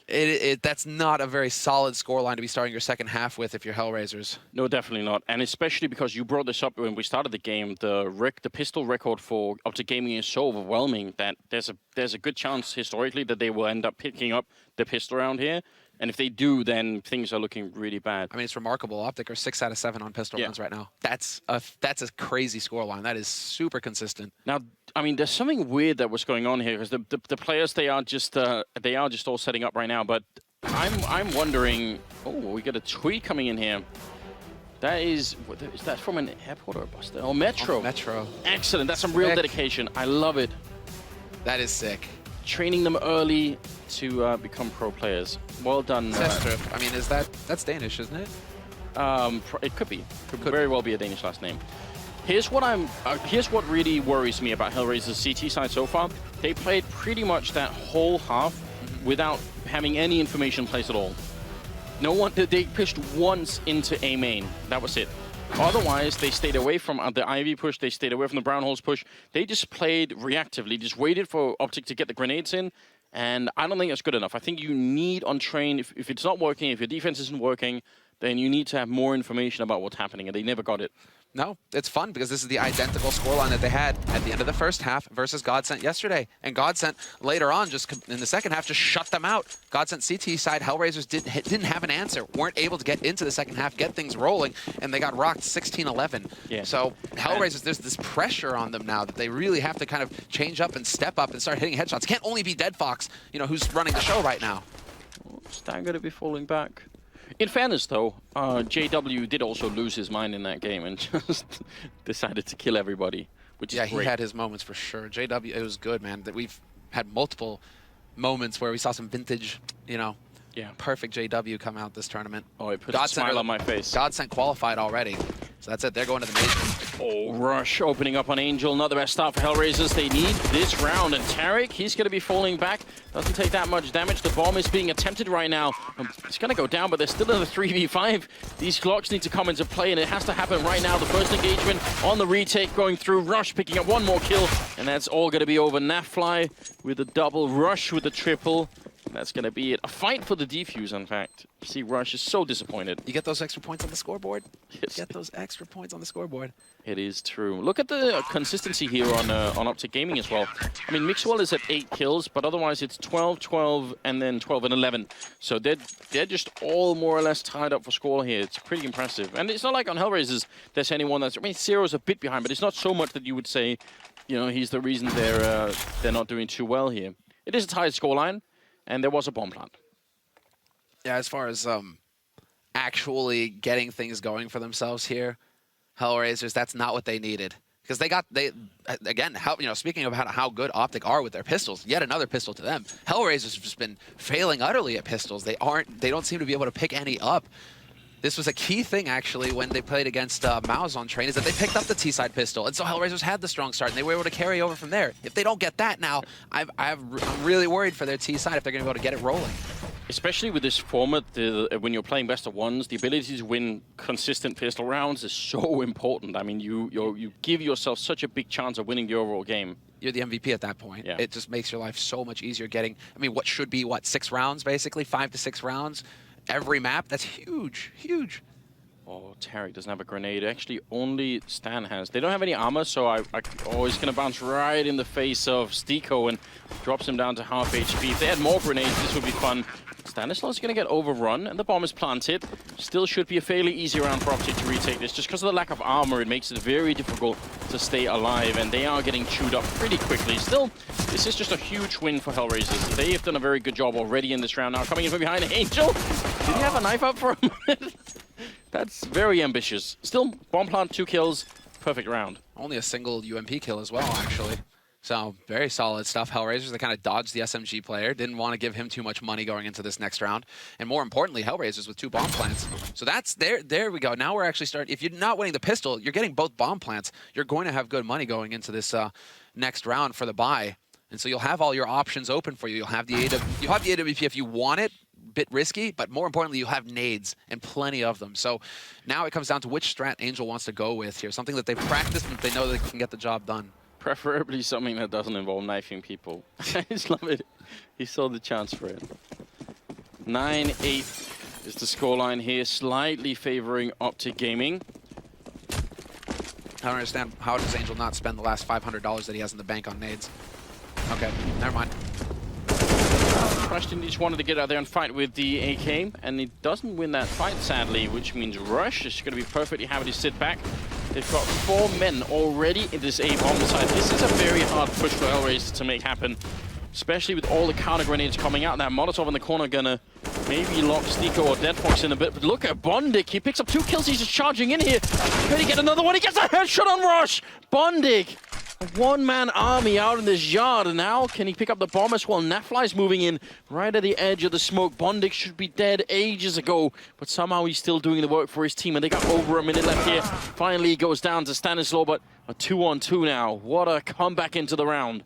Speaker 5: That's not a very solid scoreline to be starting your second half with if you're Hellraisers.
Speaker 4: No, definitely not. And especially because you brought this up when we started the game, the pistol record for Optic Gaming is so overwhelming that there's a good chance historically that they will end up picking up the pistol round here. And if they do, then things are looking really bad.
Speaker 5: I mean, it's remarkable. Optic are 6 out of 7 on pistol rounds right now. That's a crazy scoreline. That is super consistent.
Speaker 4: Now, I mean, there's something weird that was going on here because the players they are just all setting up right now. But I'm wondering. Oh, we got a tweet coming in here. Is that from an airport or a bus? Oh, Metro.
Speaker 5: Oh, Metro.
Speaker 4: Excellent. That's some real dedication. I love it.
Speaker 5: That is sick.
Speaker 4: Training them early to become pro players. Well done.
Speaker 5: I mean, that's Danish, isn't it?
Speaker 4: It could be. Could very well be a Danish last name. Here's what really worries me about Hellraiser's CT side so far. They played pretty much that whole half without having any information in place at all. They pushed once into A main. That was it. Otherwise, they stayed away from the Ivy push. They stayed away from the Brown Holes push. They just played reactively, just waited for Optic to get the grenades in. And I don't think that's good enough. I think you need on train, if it's not working, if your defense isn't working, then you need to have more information about what's happening. And they never got it.
Speaker 5: No, it's fun because this is the identical scoreline that they had at the end of the first half versus Godsent yesterday. And Godsent later on, just in the second half, just shut them out. Godsent CT side, Hellraisers didn't have an answer, weren't able to get into the second half, get things rolling, and they got rocked 16-11.
Speaker 4: Yeah.
Speaker 5: So Hellraisers, there's this pressure on them now that they really have to kind of change up and step up and start hitting headshots. It can't only be Dead Fox, who's running the show right now.
Speaker 4: Stan going to be falling back. In fairness, though, JW did also lose his mind in that game and just decided to kill everybody, which is great.
Speaker 5: Yeah, he had his moments for sure. JW, it was good, man. That we've had multiple moments where we saw some vintage, perfect JW come out this tournament.
Speaker 4: Oh, it put a smile on my face.
Speaker 5: Godsent qualified already. So that's it. They're going to the major.
Speaker 4: Oh, Rush opening up on Angel. Not the best start for Hellraisers. They need this round. And Tarek, he's going to be falling back. Doesn't take that much damage. The bomb is being attempted right now. It's going to go down, but there's still in a 3v5. These clocks need to come into play, and it has to happen right now. The first engagement on the retake going through. Rush picking up one more kill, and that's all going to be over. Nafly with a double. Rush with a triple. That's going to be it. A fight for the defuse, in fact. You see, Rush is so disappointed.
Speaker 5: You get those extra points on the scoreboard.
Speaker 4: Yes.
Speaker 5: Get those extra points on the scoreboard.
Speaker 4: It is true. Look at the consistency here on Optic Gaming as well. I mean, Mixwell is at 8 kills, but otherwise it's 12, 12, and then 12 and 11. So they're just all more or less tied up for score here. It's pretty impressive. And it's not like on Hellraisers there's anyone that's... I mean, Zero's a bit behind, but it's not so much that you would say, he's the reason they're not doing too well here. It is a tied scoreline. And there was a bomb plant.
Speaker 5: Yeah, as far as actually getting things going for themselves here, Hellraisers, that's not what they needed. Because speaking about how good Optic are with their pistols, yet another pistol to them. Hellraisers have just been failing utterly at pistols. They don't seem to be able to pick any up. This was a key thing, actually, when they played against Mao's on train, is that they picked up the T-side pistol. And so Hellraisers had the strong start, and they were able to carry over from there. If they don't get that now, I'm really worried for their T-side if they're going to be able to get it rolling.
Speaker 4: Especially with this format, when you're playing best of ones, the ability to win consistent pistol rounds is so important. I mean, you give yourself such a big chance of winning the overall game.
Speaker 5: You're the MVP at that point.
Speaker 4: Yeah.
Speaker 5: It just makes your life so much easier getting, what should be, 6 rounds, basically? 5 to 6 rounds. Every map, that's huge, huge.
Speaker 4: Oh, Tarek doesn't have a grenade. Actually, only Stan has. They don't have any armor, so I always going to bounce right in the face of Stiko and drops him down to half HP. If they had more grenades, this would be fun. Stanislav's going to get overrun, and the bomb is planted. Still should be a fairly easy round for Optic to retake this. Just because of the lack of armor, it makes it very difficult to stay alive, and they are getting chewed up pretty quickly. Still, this is just a huge win for Hellraisers. They have done a very good job already in this round. Now coming in from behind Angel. Did he have a knife up for a minute? That's very ambitious. Still, bomb plant, 2 kills, perfect round.
Speaker 5: Only a single UMP kill as well, actually. So, very solid stuff. Hellraisers, they kind of dodged the SMG player. Didn't want to give him too much money going into this next round. And more importantly, Hellraisers with 2 bomb plants. So that's, there we go. Now we're actually starting, if you're not winning the pistol, you're getting both bomb plants. You're going to have good money going into this next round for the buy. And so you'll have all your options open for you. You'll have the AWP if you want it. Bit risky, but more importantly, you have nades and plenty of them. So now it comes down to which strat Angel wants to go with here. Something that they've practiced and they know they can get the job done.
Speaker 4: Preferably something that doesn't involve knifing people. I just love it. He saw the chance for it. 9-8 is the scoreline here, slightly favoring Optic Gaming.
Speaker 5: I don't understand, how does Angel not spend the last $500 that he has in the bank on nades? Okay, never mind.
Speaker 4: Rushton just wanted to get out there and fight with the AK, and he doesn't win that fight, sadly, which means Rush is going to be perfectly happy to sit back. They've got 4 men already in this A-bomb side. This is a very hard push for Hellraiser to make happen, especially with all the counter grenades coming out. That Molotov in the corner gonna maybe lock Sneeko or Deadfox in a bit. But look at Bondik. He picks up 2 kills. He's just charging in here. Could he get another one? He gets a headshot on Rush. Bondik, a 1-man army out in this yard. And now can he pick up the bomb as well? Nafly's moving in right at the edge of the smoke. Bondik should be dead ages ago, but somehow he's still doing the work for his team. And they got over a minute left here. Finally, he goes down to Stanislaw, but a 2-on-2 now. What a comeback into the round.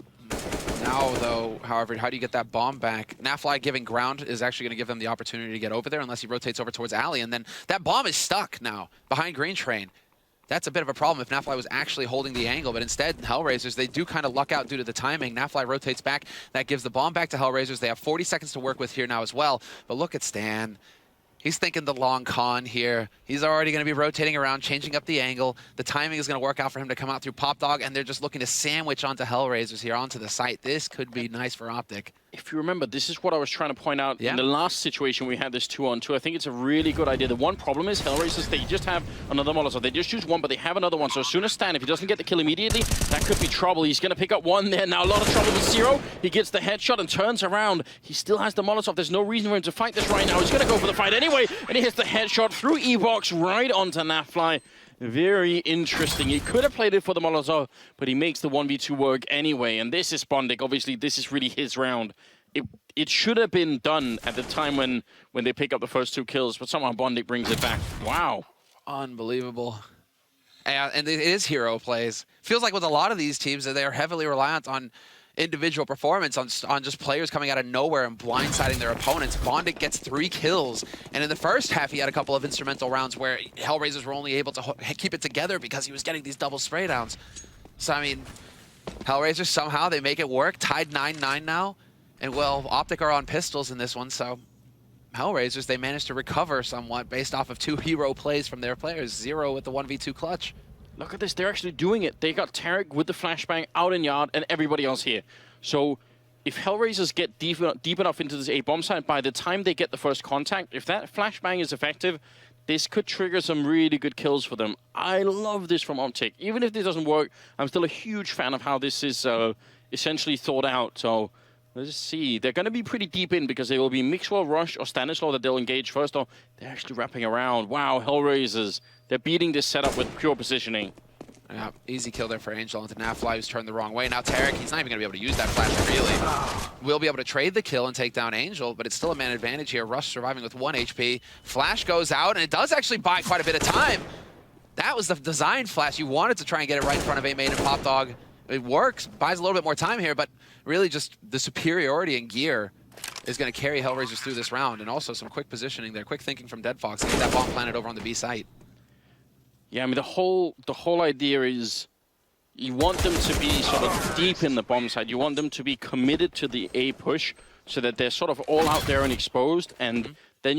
Speaker 5: Now, though, however, how do you get that bomb back? Nafly giving ground is actually going to give them the opportunity to get over there unless he rotates over towards Alley, and then that bomb is stuck now behind Green Train. That's a bit of a problem if Nafly was actually holding the angle, but instead, Hellraisers, they do kind of luck out due to the timing. Nafly rotates back. That gives the bomb back to Hellraisers. They have 40 seconds to work with here now as well, but look at Stan. He's thinking the long con here. He's already going to be rotating around, changing up the angle. The timing is going to work out for him to come out through Pop Dog, and they're just looking to sandwich onto Hellraisers here onto the site. This could be nice for Optic.
Speaker 4: If you remember, this is what I was trying to point out in the last situation we had this 2-on-2. I think it's a really good idea. The one problem is Hellraisers, they just have another Molotov. They just use one, but they have another one. So as soon as Stan, if he doesn't get the kill immediately, that could be trouble. He's going to pick up 1 there. Now a lot of trouble with Zero. He gets the headshot and turns around. He still has the Molotov. There's no reason for him to fight this right now. He's going to go for the fight anyway, and he hits the headshot through E-Box right onto Nafly. Very interesting. He could have played it for the Molotov, but he makes the 1v2 work anyway. And this is Bondik. Obviously, this is really his round. It should have been done at the time when they pick up the first 2 kills, but somehow Bondik brings it back. Wow.
Speaker 5: Unbelievable. And it is hero plays. Feels like with a lot of these teams that they are heavily reliant on individual performance, on just players coming out of nowhere and blindsiding their opponents. Bondik gets 3 kills, and in the first half he had a couple of instrumental rounds where Hellraisers were only able to keep it together because he was getting these double spray downs. So I mean, Hellraisers somehow they make it work, tied 9-9 now, and well, Optic are on pistols in this one, so Hellraisers, they managed to recover somewhat based off of 2 hero plays from their players. Zero with the 1v2 clutch.
Speaker 4: Look at this, they're actually doing it. They got Tarek with the flashbang out in yard and everybody else here. So if Hellraisers get deep enough into this A-bomb site, by the time they get the first contact, if that flashbang is effective, this could trigger some really good kills for them. I love this from Optic. Even if this doesn't work, I'm still a huge fan of how this is essentially thought out. So let's see. They're going to be pretty deep in because they will be Mixwell, Rush, or Stanislaw that they'll engage first. Or they're actually wrapping around. Wow, Hellraisers. They're beating this setup with pure positioning.
Speaker 5: Yeah, easy kill there for Angel onto Nafly, who's turned the wrong way. Now Tarek, he's not even going to be able to use that flash, really. We'll be able to trade the kill and take down Angel, but it's still a man advantage here. Rush surviving with 1 HP. Flash goes out, and it does actually buy quite a bit of time. That was the design flash. You wanted to try and get it right in front of A-Main and Pop Dog. It works, buys a little bit more time here, but really just the superiority in gear is going to carry Hellraisers through this round, and also some quick positioning there, quick thinking from Deadfox to get that bomb planted over on the B site.
Speaker 4: Yeah, I mean, the whole idea is you want them to be sort of deep in the bomb side. You want them to be committed to the A push so that they're sort of all out there and exposed. And then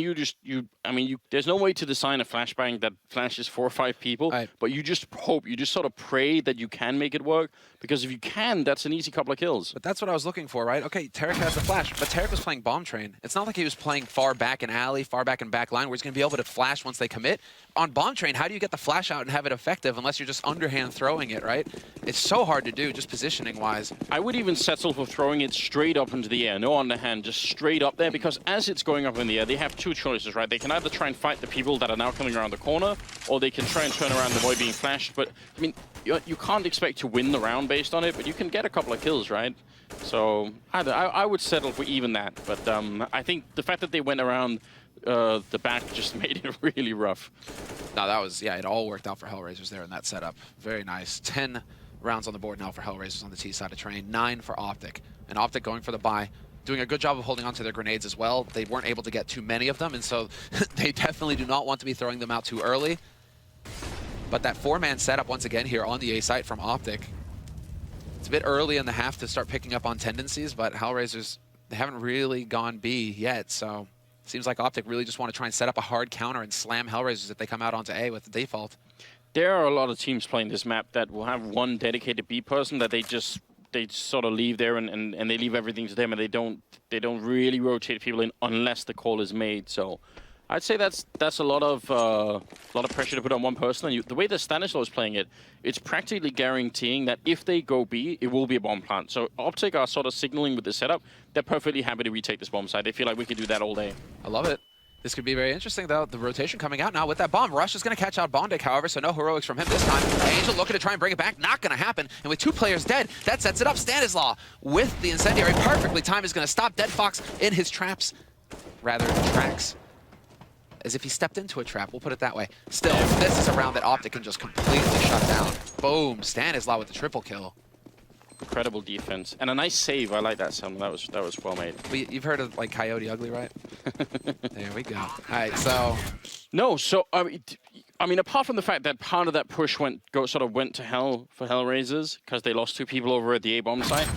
Speaker 4: there's no way to design a flashbang that flashes 4 or 5 people, but you just hope, you just sort of pray that you can make it work, because if you can, that's an easy couple of kills.
Speaker 5: But that's what I was looking for, right? Okay, Tarek has the flash, but Tarek was playing Bomb Train. It's not like he was playing far back in alley, far back in back line, where he's going to be able to flash once they commit. On Bomb Train, how do you get the flash out and have it effective unless you're just underhand throwing it, right? It's so hard to do, just positioning-wise.
Speaker 4: I would even settle for throwing it straight up into the air, no underhand, just straight up there, because as it's going up in the air, they have 2 choices, right? They can either try and fight the people that are now coming around the corner, or they can try and turn around and avoid being flashed. But, I mean, you can't expect to win the round based on it, but you can get a couple of kills, right? So I would settle for even that. But I think the fact that they went around the back just made it really rough.
Speaker 5: No, that was, yeah, it all worked out for Hellraisers there in that setup. Very nice. 10 rounds on the board now for Hellraisers on the T side of Train, 9 for Optic. And Optic going for the buy, doing a good job of holding on to their grenades as well. They weren't able to get too many of them, and so they definitely do not want to be throwing them out too early. But that 4-man setup once again here on the A site from Optic. It's a bit early in the half to start picking up on tendencies, but Hellraisers, they haven't really gone B yet, so Seems like Optic really just want to try and set up a hard counter and slam Hellraisers if they come out onto A with the default.
Speaker 4: There are a lot of teams playing this map that will have one dedicated B person that they sort of leave there and they leave everything to them, and they don't really rotate people in unless the call is made. So I'd say that's a lot of pressure to put on one person. And the way that Stanislaw is playing it, it's practically guaranteeing that if they go B, it will be a bomb plant. So Optic are sort of signaling with the setup they're perfectly happy to retake this bomb site. They feel like we could do that all day.
Speaker 5: I love it. This could be very interesting, though. The rotation coming out now with that bomb. Rush is going to catch out Bondik, however, so no heroics from him this time. Angel looking to try and bring it back. Not going to happen. And with 2 players dead, that sets it up. Stanislaw with the incendiary perfectly timed is going to stop Dead Fox in his traps. Rather, tracks. As if he stepped into a trap, we'll put it that way. Still, this is a round that Optic can just completely shut down. Boom, Stanislaw with the triple kill.
Speaker 4: Incredible defense. And a nice save. I like that sound. That was well made.
Speaker 5: You've heard of, like, Coyote Ugly, right? There we go. All right, so...
Speaker 4: No, so, I mean, apart from the fact that part of that push went to hell for Hellraisers, because they lost 2 people over at the A-bomb site,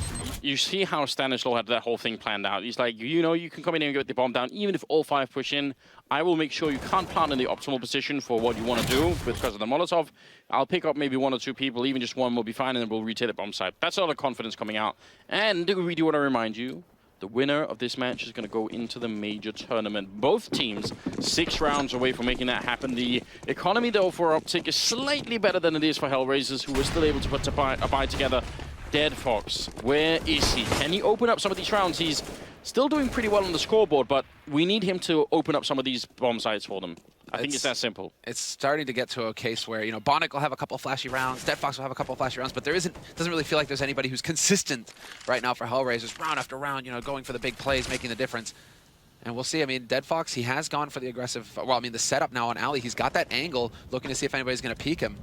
Speaker 4: you see how Stanislaw had that whole thing planned out. He's like, you know, you can come in here and get the bomb down. Even if all 5 push in, I will make sure you can't plant in the optimal position for what you want to do because of the Molotov. I'll pick up maybe 1 or 2 people, even just 1 will be fine, and then we'll retake the bomb site. That's a lot of confidence coming out. And we do want to remind you, the winner of this match is going to go into the major tournament. Both teams 6 rounds away from making that happen. The economy, though, for Optic is slightly better than it is for Hellraisers, who are still able to put a buy together. Dead Fox, where is he? Can he open up some of these rounds? He's still doing pretty well on the scoreboard, but we need him to open up some of these bomb sites for them. I think it's that simple.
Speaker 5: It's starting to get to a case where, you know, Bondik will have a couple of flashy rounds, Dead Fox will have a couple of flashy rounds, but doesn't really feel like there's anybody who's consistent right now for Hellraisers, round after round, you know, going for the big plays, making the difference. And we'll see. I mean, Dead Fox, he has gone for the aggressive, well, I mean, the setup now on Ali, he's got that angle, looking to see if anybody's going to peek him.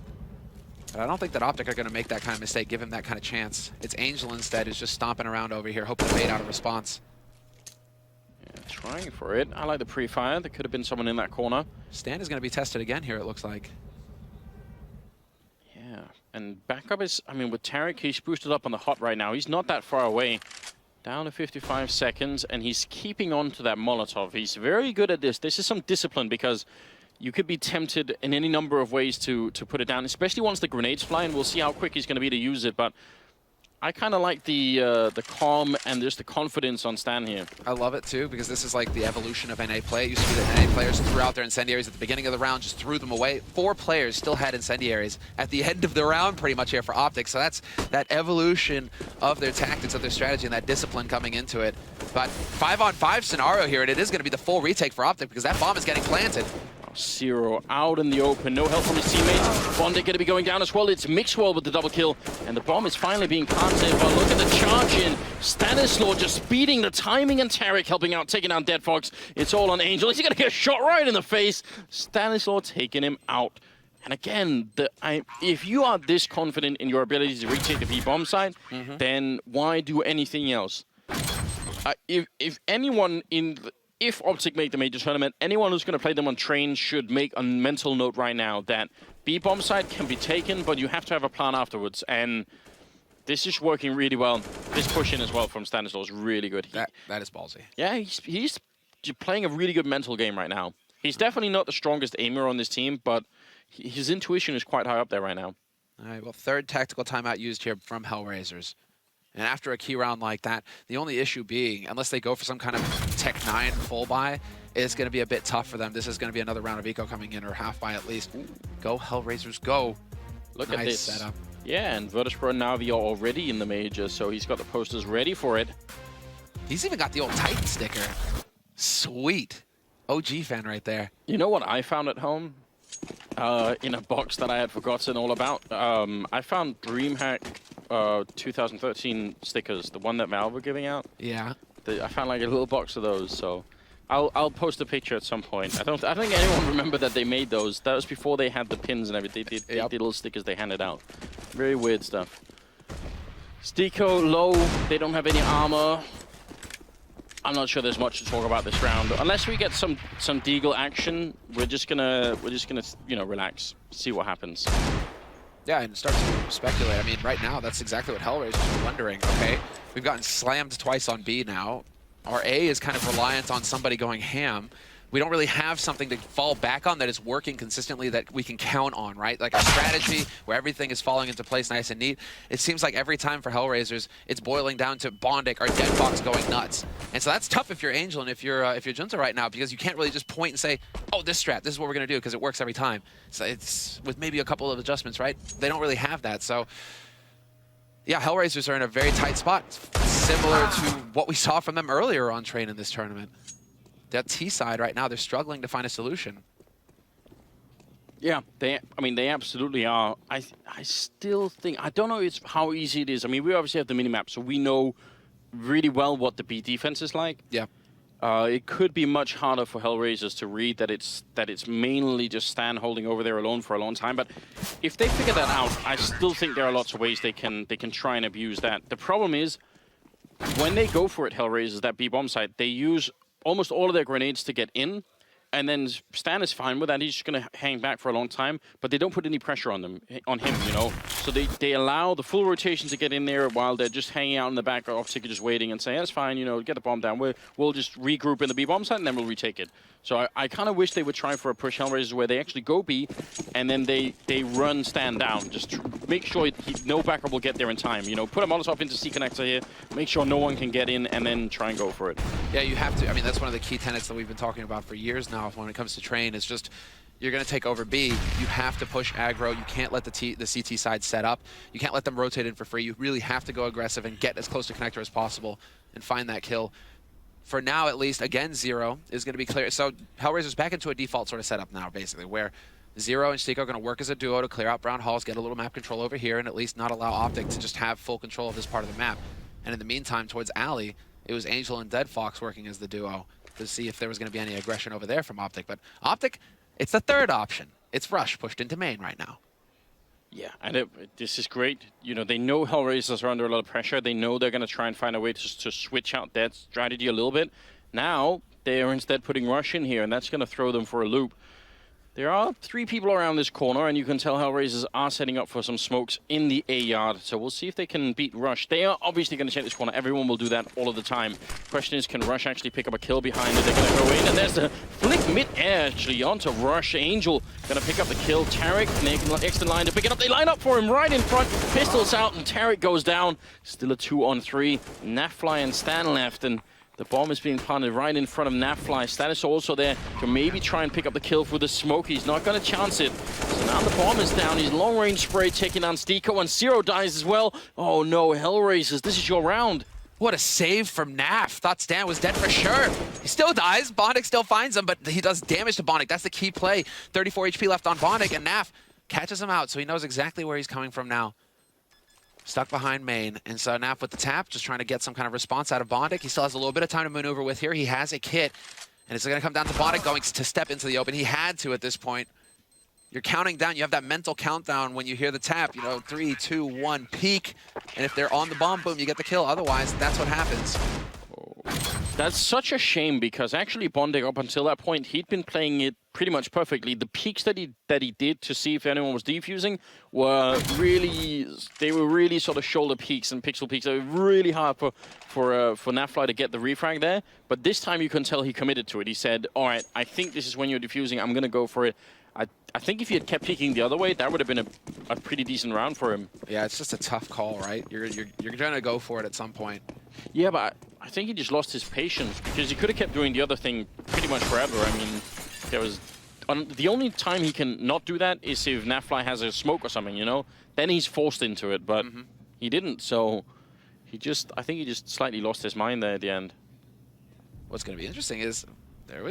Speaker 5: But I don't think that Optic are going to make that kind of mistake, give him that kind of chance. It's Angel instead who's just stomping around over here, hoping to bait out a response.
Speaker 4: Yeah, trying for it. I like the pre-fire. There could have been someone in that corner.
Speaker 5: Stan is going to be tested again here, it looks like.
Speaker 4: Yeah, and backup is, I mean, with Tarek, he's boosted up on the hot right now. He's not that far away. Down to 55 seconds, and he's keeping on to that Molotov. He's very good at this. This is some discipline because you could be tempted in any number of ways to put it down, especially once the grenades fly, and we'll see how quick he's going to be to use it. But I kind of like the calm and just the confidence on Stan here.
Speaker 5: I love it too, because this is like the evolution of NA play. It used to be that NA players threw out their incendiaries at the beginning of the round, just threw them away. 4 players still had incendiaries at the end of the round pretty much here for Optic. So that's that evolution of their tactics, of their strategy, and that discipline coming into it. But 5-on-5 scenario here, and it is going to be the full retake for Optic because that bomb is getting planted.
Speaker 4: Zero out in the open, no help from his teammates. Bondik going to be going down as well. It's Mixwell with the double kill, and the bomb is finally being planted. But look at the charge in. Stanislaw just beating the timing, and Tarek helping out, taking down Dead Fox. It's all on Angel. He's going to get shot right in the face. Stanislaw taking him out. And again, if you are this confident in your ability to retake the B-bomb side, then why do anything else? If Optic make the major tournament, anyone who's going to play them on train should make a mental note right now that B-bomb site can be taken, but you have to have a plan afterwards. And this is working really well. This push in as well from Stanislaw is really good.
Speaker 5: That is ballsy.
Speaker 4: Yeah, he's playing a really good mental game right now. He's definitely not the strongest aimer on this team, but his intuition is quite high up there right now.
Speaker 5: All right, well, 3rd tactical timeout used here from Hellraisers. And after a key round like that, the only issue being, unless they go for some kind of Tech 9 full buy, it's going to be a bit tough for them. This is going to be another round of eco coming in, or half buy at least. Go, Hellraisers, go.
Speaker 4: Look
Speaker 5: nice
Speaker 4: at this
Speaker 5: setup.
Speaker 4: Yeah, and Virtus.pro and Navi are already in the major, so he's got the posters ready for it.
Speaker 5: He's even got the old Titan sticker. Sweet. OG fan right there.
Speaker 4: You know what I found at home? In a box that I had forgotten all about. I found DreamHack 2013 stickers, the one that Valve were giving out.
Speaker 5: Yeah.
Speaker 4: I found like a little box of those, so I'll post a picture at some point. I don't think anyone remember that they made those. That was before they had the pins and everything. They did little stickers they handed out. Very weird stuff. Stico low. They don't have any armor. I'm not sure there's much to talk about this round. Unless we get some Deagle action, we're just gonna relax, see what happens.
Speaker 5: Yeah, and start to speculate. I mean, right now, that's exactly what Hellraisers are wondering. Okay, we've gotten slammed twice on B now. our A is kind of reliant on somebody going ham. We don't really have something to fall back on that is working consistently that we can count on, right? Like a strategy where everything is falling into place nice and neat. It seems like every time for Hellraisers, it's boiling down to Bondic or Dead Fox going nuts. And so that's tough if you're Angel and if you're Junta right now, because you can't really just point and say, oh, this strat, this is what we're going to do, because it works every time. So it's with maybe a couple of adjustments, right? They don't really have that. So yeah, Hellraisers are in a very tight spot, similar to what we saw from them earlier on Train in this tournament. That T side right now, they're struggling to find a solution.
Speaker 4: Yeah, they absolutely are. I still think, I don't know how easy it is. I mean, we obviously have the minimap, so we know really well what the B defense is like.
Speaker 5: Yeah.
Speaker 4: It could be much harder for Hellraisers to read that it's mainly just Stan holding over there alone for a long time. But if they figure that out, I still think there are lots of ways they can try and abuse that. The problem is, when they go for it, Hellraisers, that B bomb site, they use almost all of their grenades to get in, and then Stan is fine with that. He's just going to hang back for a long time, but they don't put any pressure on him, you know. So they allow the full rotation to get in there while they're just hanging out in the back, or just waiting and say, yeah, that's fine, you know, get the bomb down. We'll just regroup in the B bomb site, and then we'll retake it. So I kind of wish they would try for a push Hellraisers where they actually go B, and then they run Stan down. Just make sure no backer will get there in time. You know, put a Molotov into C connector here, make sure no one can get in, and then try and go for it.
Speaker 5: Yeah, you have to. I mean, that's one of the key tenets that we've been talking about for years now when it comes to Train, is just you're going to take over B. You have to push aggro. You can't let the CT side set up. You can't let them rotate in for free. You really have to go aggressive and get as close to connector as possible and find that kill. For now, at least, again, Zero is going to be clear. So Hellraiser's back into a default sort of setup now, basically, where Zero and Stico are going to work as a duo to clear out brown halls, get a little map control over here, and at least not allow Optic to just have full control of this part of the map. And in the meantime, towards Alley, it was Angel and Dead Fox working as the duo to see if there was going to be any aggression over there from Optic. But Optic, it's the third option. It's Rush pushed into main right now.
Speaker 4: Yeah, and this is great. You know, they know Hellraisers are under a lot of pressure. They know they're going to try and find a way to switch out that strategy a little bit. Now, they are instead putting Rush in here, and that's going to throw them for a loop. There are 3 people around this corner, and you can tell Hellraisers are setting up for some smokes in the A yard. So we'll see if they can beat Rush. They are obviously going to check this corner. Everyone will do that all of the time. Question is, can Rush actually pick up a kill behind it? They're going to go in, and there's the flick mid-air actually onto Rush. Angel going to pick up the kill. Tarek, next in line to pick it up. They line up for him right in front. Pistols out, and Tarek goes down. Still a 2-on-3. Nafly and Stan left, and the bomb is being planted right in front of Nafly. Status also there to maybe try and pick up the kill for the smoke. He's not going to chance it. So now the bomb is down. He's long-range spray taking on Stico, and Zero dies as well. Oh no, Hellraisers, this is your round.
Speaker 5: What a save from Naf. Thought Stan was dead for sure. He still dies. Bondic still finds him, but he does damage to Bondic. That's the key play. 34 HP left on Bondic, and Naf catches him out, so he knows exactly where he's coming from now. Stuck behind main, and so Naf with the tap, just trying to get some kind of response out of Bondic. He still has a little bit of time to maneuver with here. He has a kit, and it's going to come down to Bondic going to step into the open. He had to at this point. You're counting down. You have that mental countdown when you hear the tap. You know, 3, 2, 1, peek. And if they're on the bomb, boom, you get the kill. Otherwise, that's what happens.
Speaker 4: That's such a shame, because actually Bondic, up until that point, he'd been playing it pretty much perfectly. The peaks that he did to see if anyone was defusing were really sort of shoulder peaks and pixel peaks. They were really hard for Nafly to get the refrag there. But this time you can tell he committed to it. He said, all right, I think this is when you're defusing. I'm going to go for it. I think if he had kept peeking the other way, that would have been a pretty decent round for him.
Speaker 5: Yeah, it's just a tough call, right? You're going to go for it at some point.
Speaker 4: Yeah, but I think he just lost his patience, because he could have kept doing the other thing pretty much forever. I mean, there was the only time he can not do that is if Nafly has a smoke or something, you know? Then he's forced into it, but he didn't, so I think he just slightly lost his mind there at the end.
Speaker 5: What's going to be interesting is there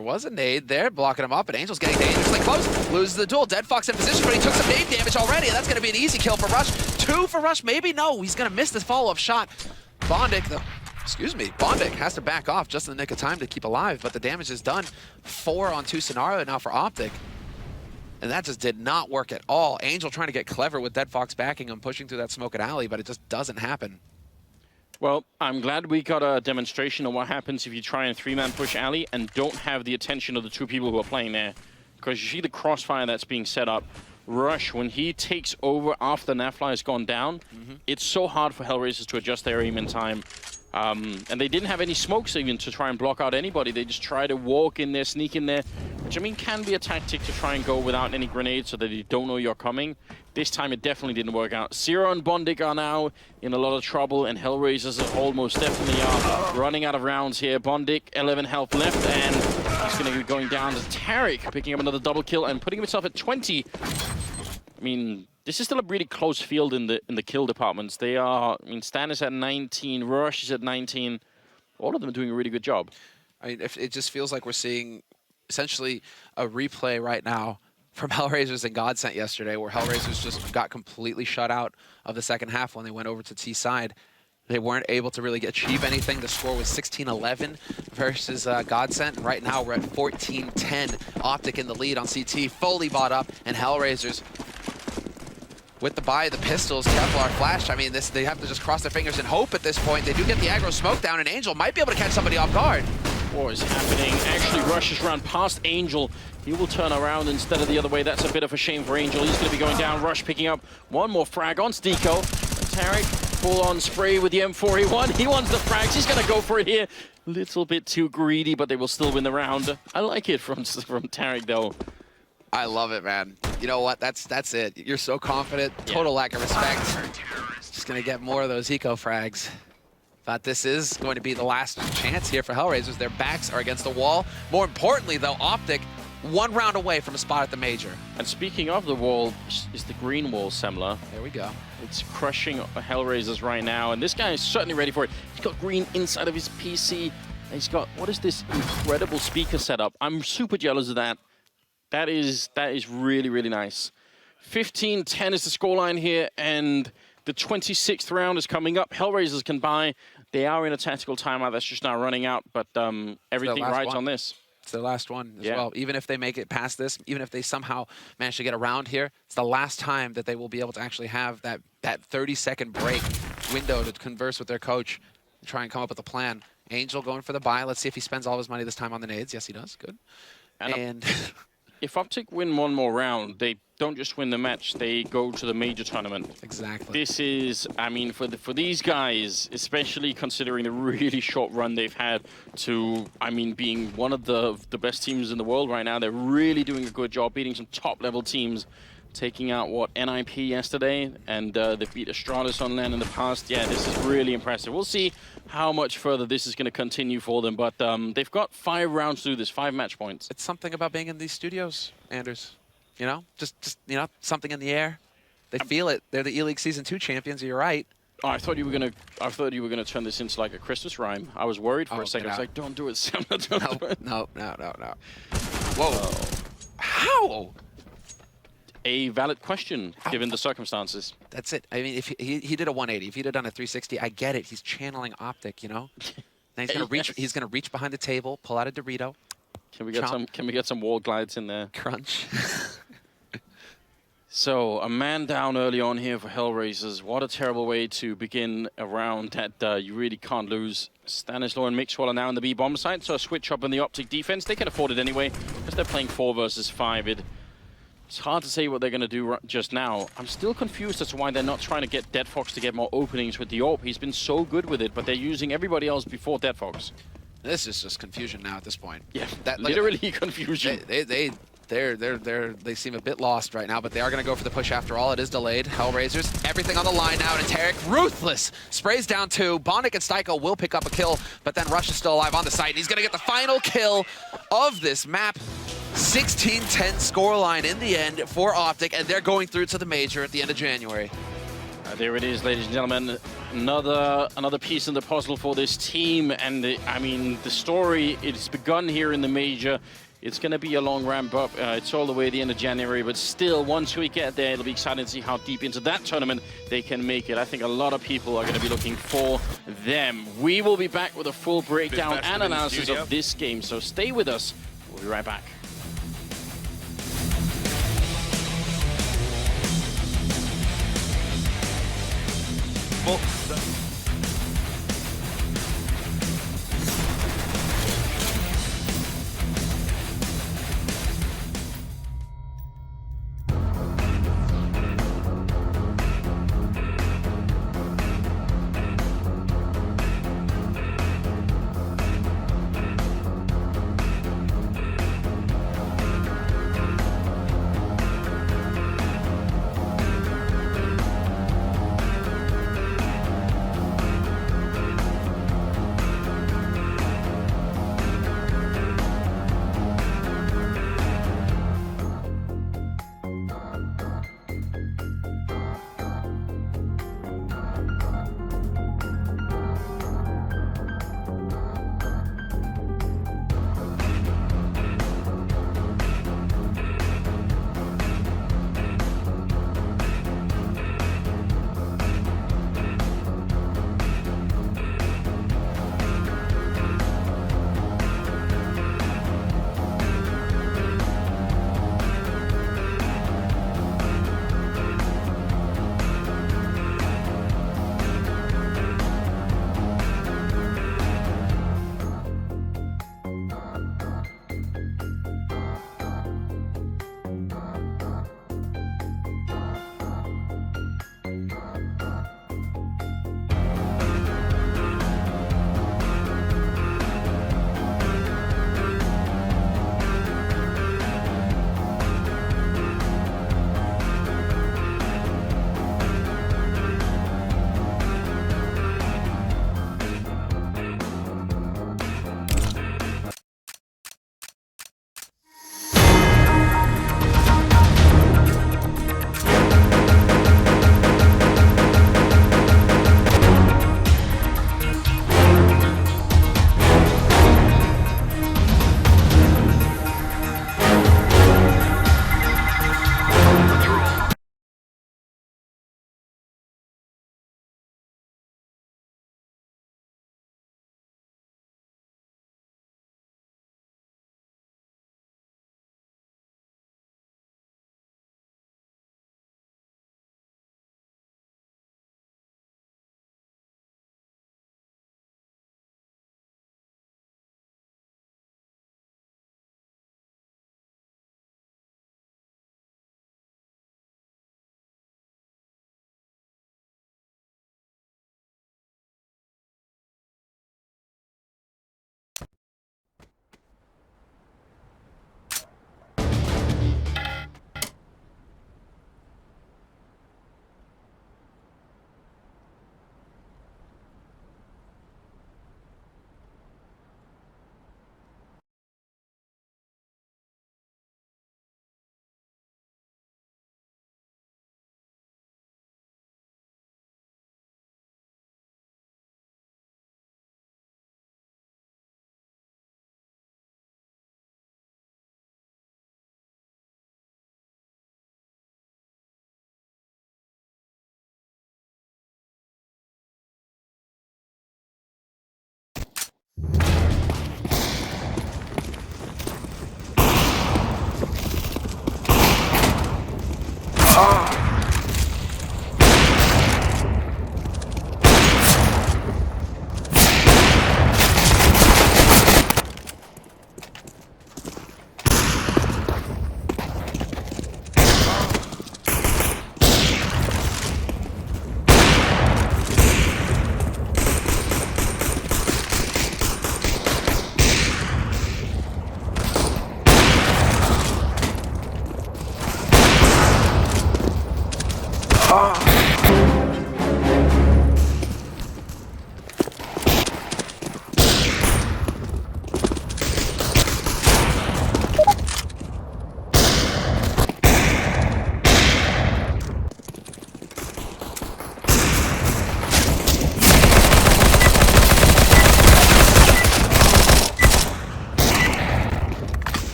Speaker 5: was a nade there blocking him up, but Angel's getting dangerously close. Loses the duel. Dead Fox in position, but he took some nade damage already, and that's going to be an easy kill for Rush. 2 for Rush, maybe? No, he's going to miss this follow-up shot. Bondic has to back off just in the nick of time to keep alive, but the damage is done. 4 on 2 scenario now for Optic. And that just did not work at all. Angel trying to get clever with Dead Fox backing him, pushing through that smoke at Alley, but it just doesn't happen.
Speaker 4: Well, I'm glad we got a demonstration of what happens if you try and 3-man push Alley and don't have the attention of the 2 people who are playing there. Because you see the crossfire that's being set up. Rush, when he takes over after Nafly has gone down, it's so hard for Hellraisers to adjust their aim in time. And they didn't have any smokes even to try and block out anybody. They just try to walk in there, sneak in there, which I mean can be a tactic to try and go without any grenades so that you don't know you're coming. This time it definitely didn't work out. Zero and Bondik are now in a lot of trouble, and Hellraisers are almost definitely are running out of rounds here. Bondik, 11 health left, and he's going to be going down to Tarek, picking up another double kill and putting himself at 20. I mean, this is still a really close field in the kill departments. They are, I mean, Stan is at 19, Rush is at 19. All of them are doing a really good job.
Speaker 5: I mean, it just feels like we're seeing essentially a replay right now from Hellraisers and Godsent yesterday, where Hellraisers just got completely shut out of the second half when they went over to T side. They weren't able to really achieve anything. The score was 16-11 versus Godsent. Right now we're at 14-10. Optic in the lead on CT, fully bought up, and Hellraisers with the buy, the pistols, Kevlar flash. I mean, they have to just cross their fingers and hope at this point. They do get the aggro smoke down, and Angel might be able to catch somebody off guard.
Speaker 4: What is happening? Actually, rushes around past Angel. He will turn around instead of the other way. That's a bit of a shame for Angel. He's going to be going down. Rush picking up one more frag on Stiko. Tarek, full-on spray with the M4A1. He wants the frags. He's going to go for it here. Little bit too greedy, but they will still win the round. I like it from Tarek, though.
Speaker 5: I love it, man. You know what? That's it. You're so confident. Total lack of respect. Just going to get more of those eco frags. But this is going to be the last chance here for Hellraisers. Their backs are against the wall. More importantly, though, Optic one round away from a spot at the major.
Speaker 4: And speaking of the wall, is the green wall, Semler.
Speaker 5: There we go.
Speaker 4: It's crushing Hellraisers right now, and this guy is certainly ready for it. He's got green inside of his PC. And he's got, what is this incredible speaker setup? I'm super jealous of that. That is really, really nice. 15-10 is the scoreline here, and the 26th round is coming up. Hellraisers can buy. They are in a tactical timeout that's just now running out, but everything rides on this.
Speaker 5: It's their last one as well. Even if they make it past this, even if they somehow manage to get around here, it's the last time that they will be able to actually have that 30-second break window to converse with their coach and try and come up with a plan. Angel going for the buy. Let's see if he spends all of his money this time on the nades. Yes, he does. Good. And
Speaker 4: if Optic win one more round, they don't just win the match, they go to the major tournament.
Speaker 5: Exactly.
Speaker 4: This is, I mean, for these guys, especially considering the really short run they've had to, I mean, being one of the best teams in the world right now, they're really doing a good job beating some top-level teams, taking out, what, NIP yesterday, and they beat Astralis on LAN in the past. Yeah, this is really impressive. We'll see how much further this is going to continue for them, but they've got 5 rounds to do this, 5 match points.
Speaker 5: It's something about being in these studios, Anders. You know, just you know, something in the air. They feel it. They're the E-League Season 2 champions. You're right.
Speaker 4: Oh, I thought you were gonna turn this into like a Christmas rhyme. I was worried for a second. I was like, don't do it, Sam. Don't do it.
Speaker 5: No. Whoa. How?
Speaker 4: A valid question, given the circumstances.
Speaker 5: That's it. I mean, if he did a 180, if he'd have done a 360, I get it. He's channeling Optic, you know. Now he's gonna reach. He's gonna reach behind the table, pull out a Dorito.
Speaker 4: Can we get some wall glides in there?
Speaker 5: Crunch.
Speaker 4: So a man down early on here for Hellraisers. What a terrible way to begin a round that you really can't lose. Stanislaw and Mixwell are now in the B bomb site, so a switch up in the Optic defense. They can afford it anyway, because they're playing 4 versus 5. It's hard to say what they're going to do just now. I'm still confused as to why they're not trying to get Deadfox to get more openings with the AWP. He's been so good with it, but they're using everybody else before Deadfox.
Speaker 5: This is just confusion now at this point.
Speaker 4: Yeah, literally confusion.
Speaker 5: They seem a bit lost right now, but they are going to go for the push after all. It is delayed. Hellraisers, everything on the line now, and Tarek, ruthless, sprays down 2. Bondik and Styko will pick up a kill, but then Rush is still alive on the site. He's going to get the final kill of this map. 16-10 scoreline in the end for Optic, and they're going through to the major at the end of January.
Speaker 4: There it is, ladies and gentlemen. Another piece in the puzzle for this team, and I mean, the story, it's begun here in the major. It's going to be a long ramp up. It's all the way at the end of January, but still, once we get there, it'll be exciting to see how deep into that tournament they can make it. I think a lot of people are going to be looking for them. We will be back with a full breakdown and analysis of this game, so stay with us. We'll be right back.
Speaker 2: Well,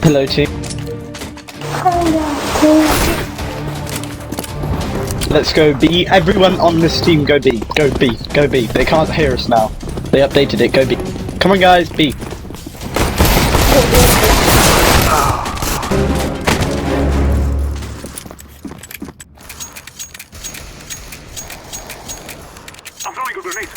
Speaker 6: Hello, team. Let's go B. Everyone on this team, go B. Go B. Go B. They can't hear us now. They updated it. Go B. Come on, guys. B.
Speaker 7: I'm throwing a grenade.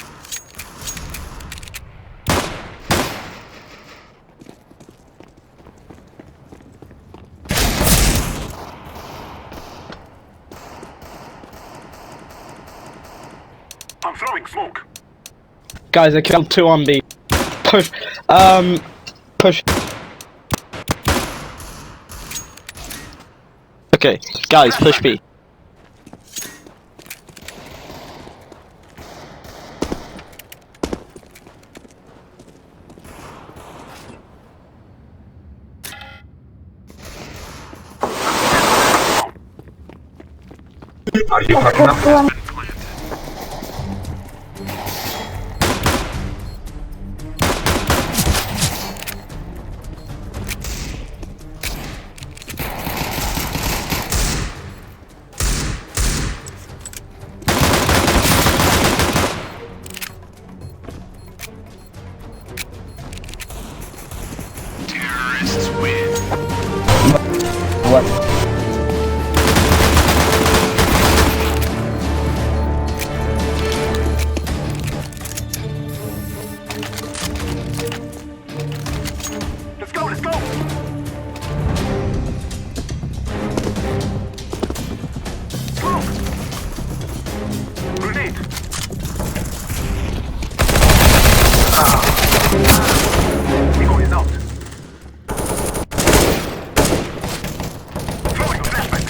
Speaker 7: I'm throwing smoke.
Speaker 6: Guys, I killed 2 on B. Push. Push. Okay, guys, push B.
Speaker 7: Are you fucking up? Terrorists win.
Speaker 6: What?
Speaker 7: Let's go, let's go! Smoke! Grenade! Eagle is out. Throwing a flashbang!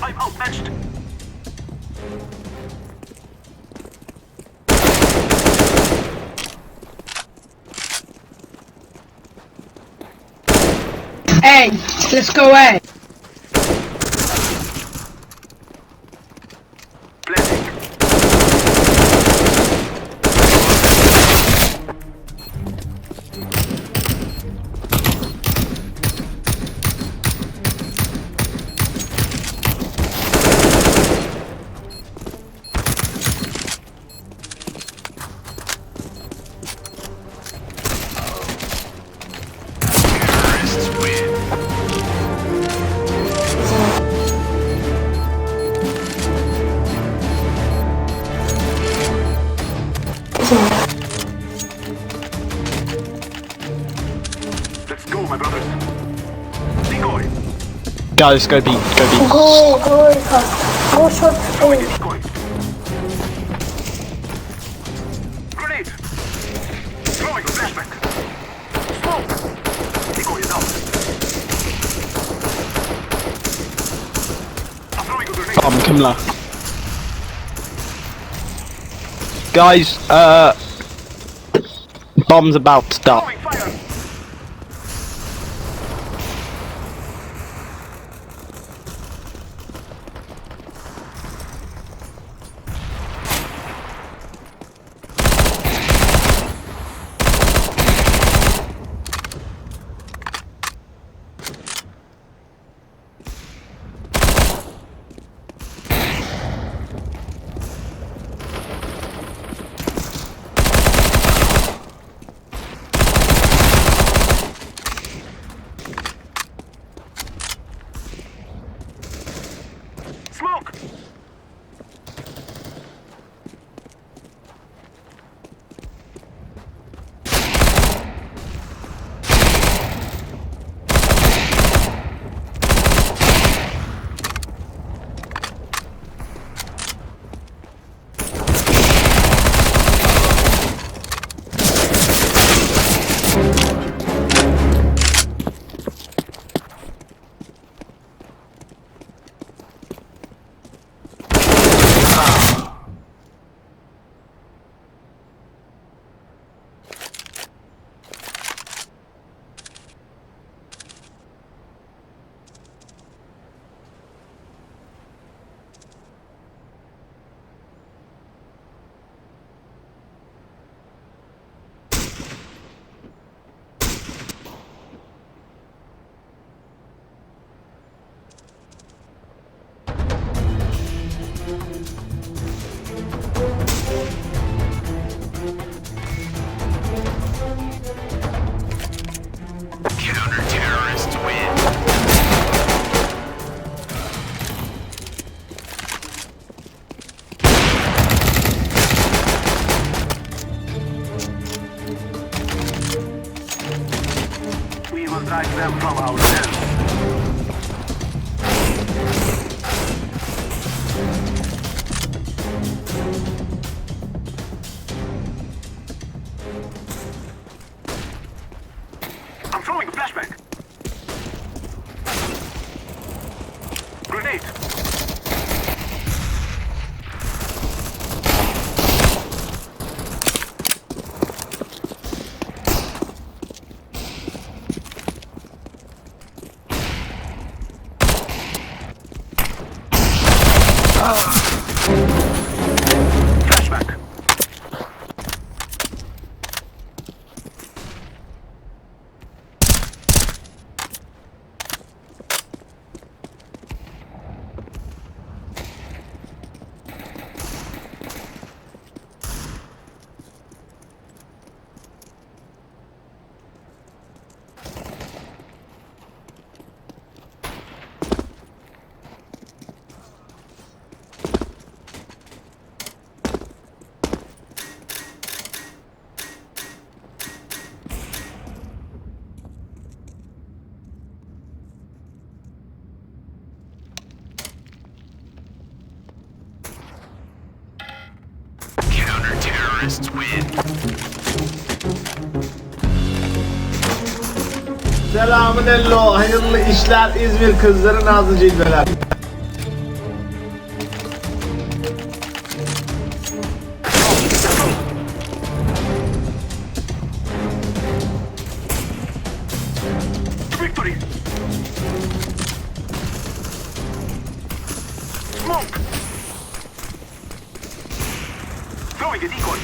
Speaker 7: I'm outmatched!
Speaker 8: Hey, let's go A.
Speaker 7: Blessing. Terrorists win. Let's go, my brothers. Decoy.
Speaker 6: Guys, go B. Go B.
Speaker 8: Go short
Speaker 7: Throwing a
Speaker 8: A.
Speaker 7: decoy. Grenade. Throwing a flashback. Smoke. Decoy is out. I'm throwing a grenade.
Speaker 6: Come là. Guys, bomb's about to start.
Speaker 7: Throwing fire. strike them from our hands. I'm throwing a flashbang. Grenade. Flashback. Counter-terrorists win.
Speaker 9: Selamun ello, hayırlı işler İzmir kızları nazlı cilveler.
Speaker 7: Victory. Smoke. Throwing a decoy.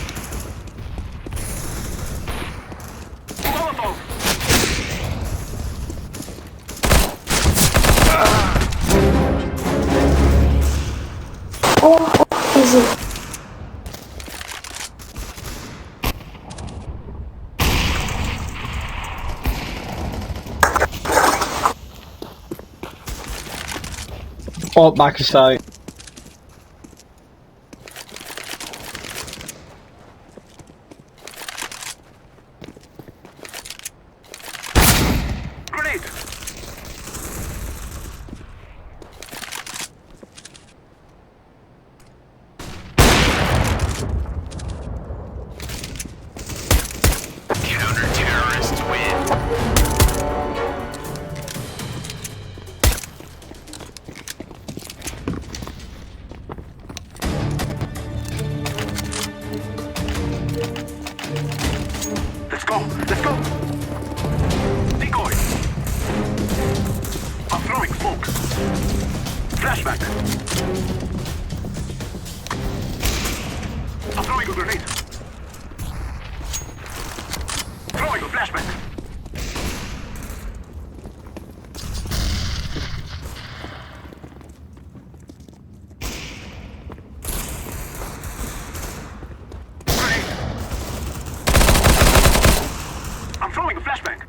Speaker 7: Molotov.
Speaker 8: Oh, easy.
Speaker 6: Oh, back aside.
Speaker 7: Grenade.
Speaker 1: Counter-terrorists win.
Speaker 7: Let's go. Let's go. Decoy. I'm throwing smoke. Flashback. I'm throwing a grenade. Throwing a flashback. Grenade. I'm throwing a flashbang.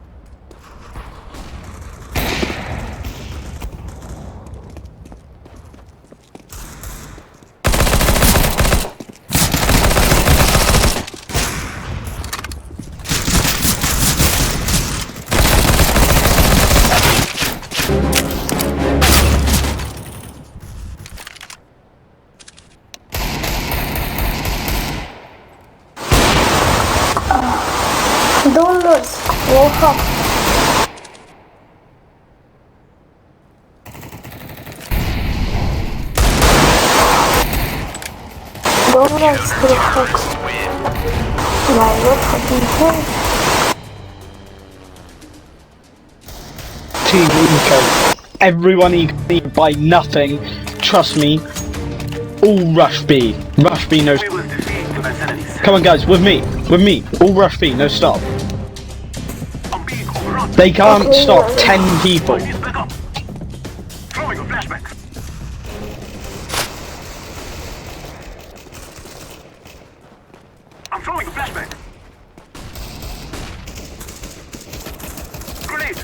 Speaker 8: Don't lose. Walk up. Don't lose. GeForce. My God, fucking hell.
Speaker 6: Team Eco. Everyone Eco by nothing. Trust me. All rush B. Rush B, no.
Speaker 7: We will defeat the mercenaries.
Speaker 6: Come on, guys, with me. With me. All rush B, no stop.
Speaker 7: I'm being overrun.
Speaker 6: They can't stop 10 people.
Speaker 7: He's back up. Throwing a flashback. I'm throwing a flashback. Grenade.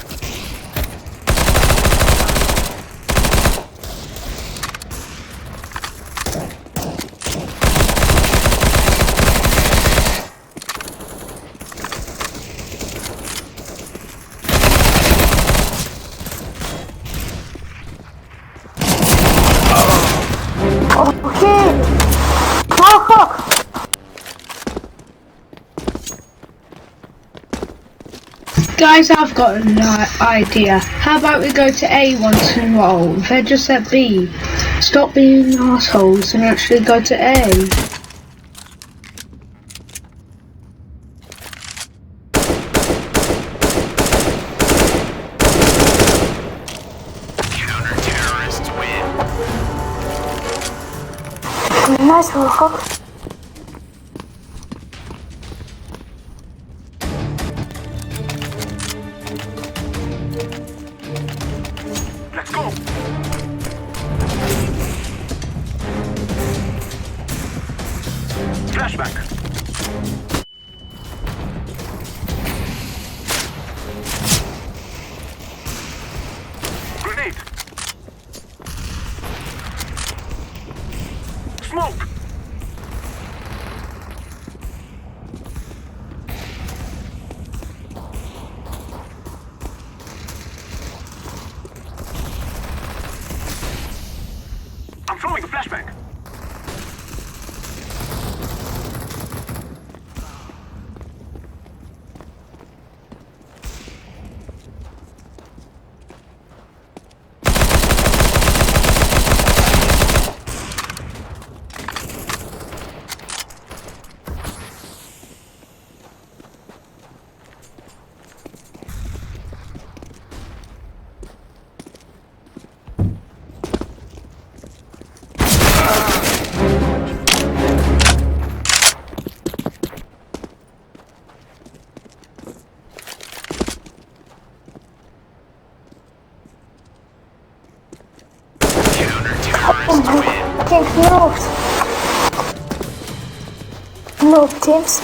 Speaker 8: Guys, I've got an idea. How about we go to A once in a while? They're just at B. Stop being assholes and actually go to A.
Speaker 7: Counter-terrorists win.
Speaker 8: Nice work.
Speaker 7: Let's go. Flashback. Grenade. Smoke. I'm throwing a flashbang.
Speaker 8: King, move, teams.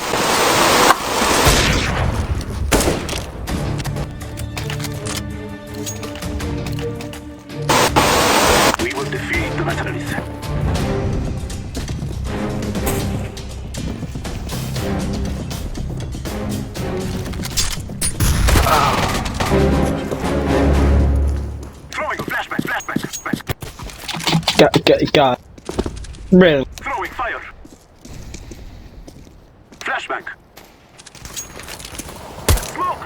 Speaker 7: We will defeat the mercenaries. Throwing a flashbang.
Speaker 6: God. Really?
Speaker 7: Throwing fire. Flashbang. Smoke.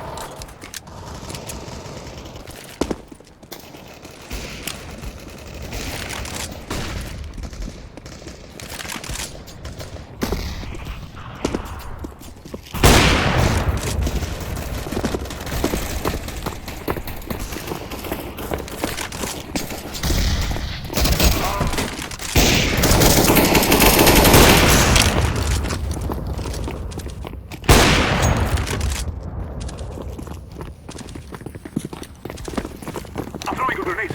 Speaker 7: I'm throwing a grenade.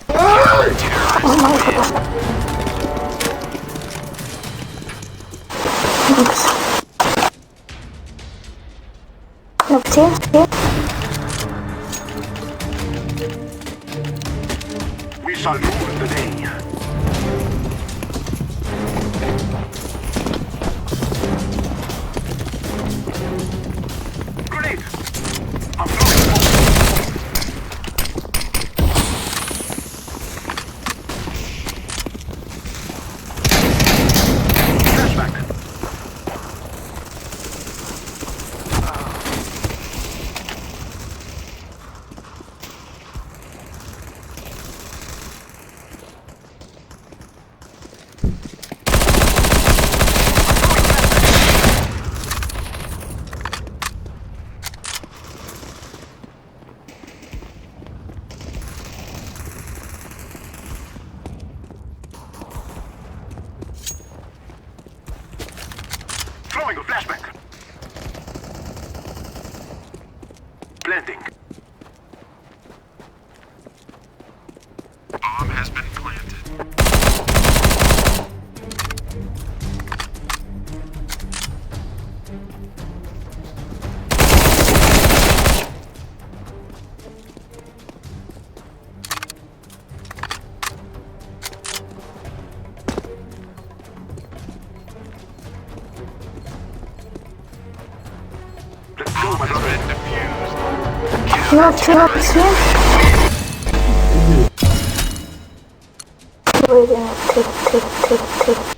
Speaker 8: Oh my god. Oops. No, teams,
Speaker 7: We shall rule the day. Grenade. I'm throwing smoke. Flashback. Throwing a flashback. Planting. Bomb has been planted. Let's go, my brother.
Speaker 8: no, teams. Wait, take.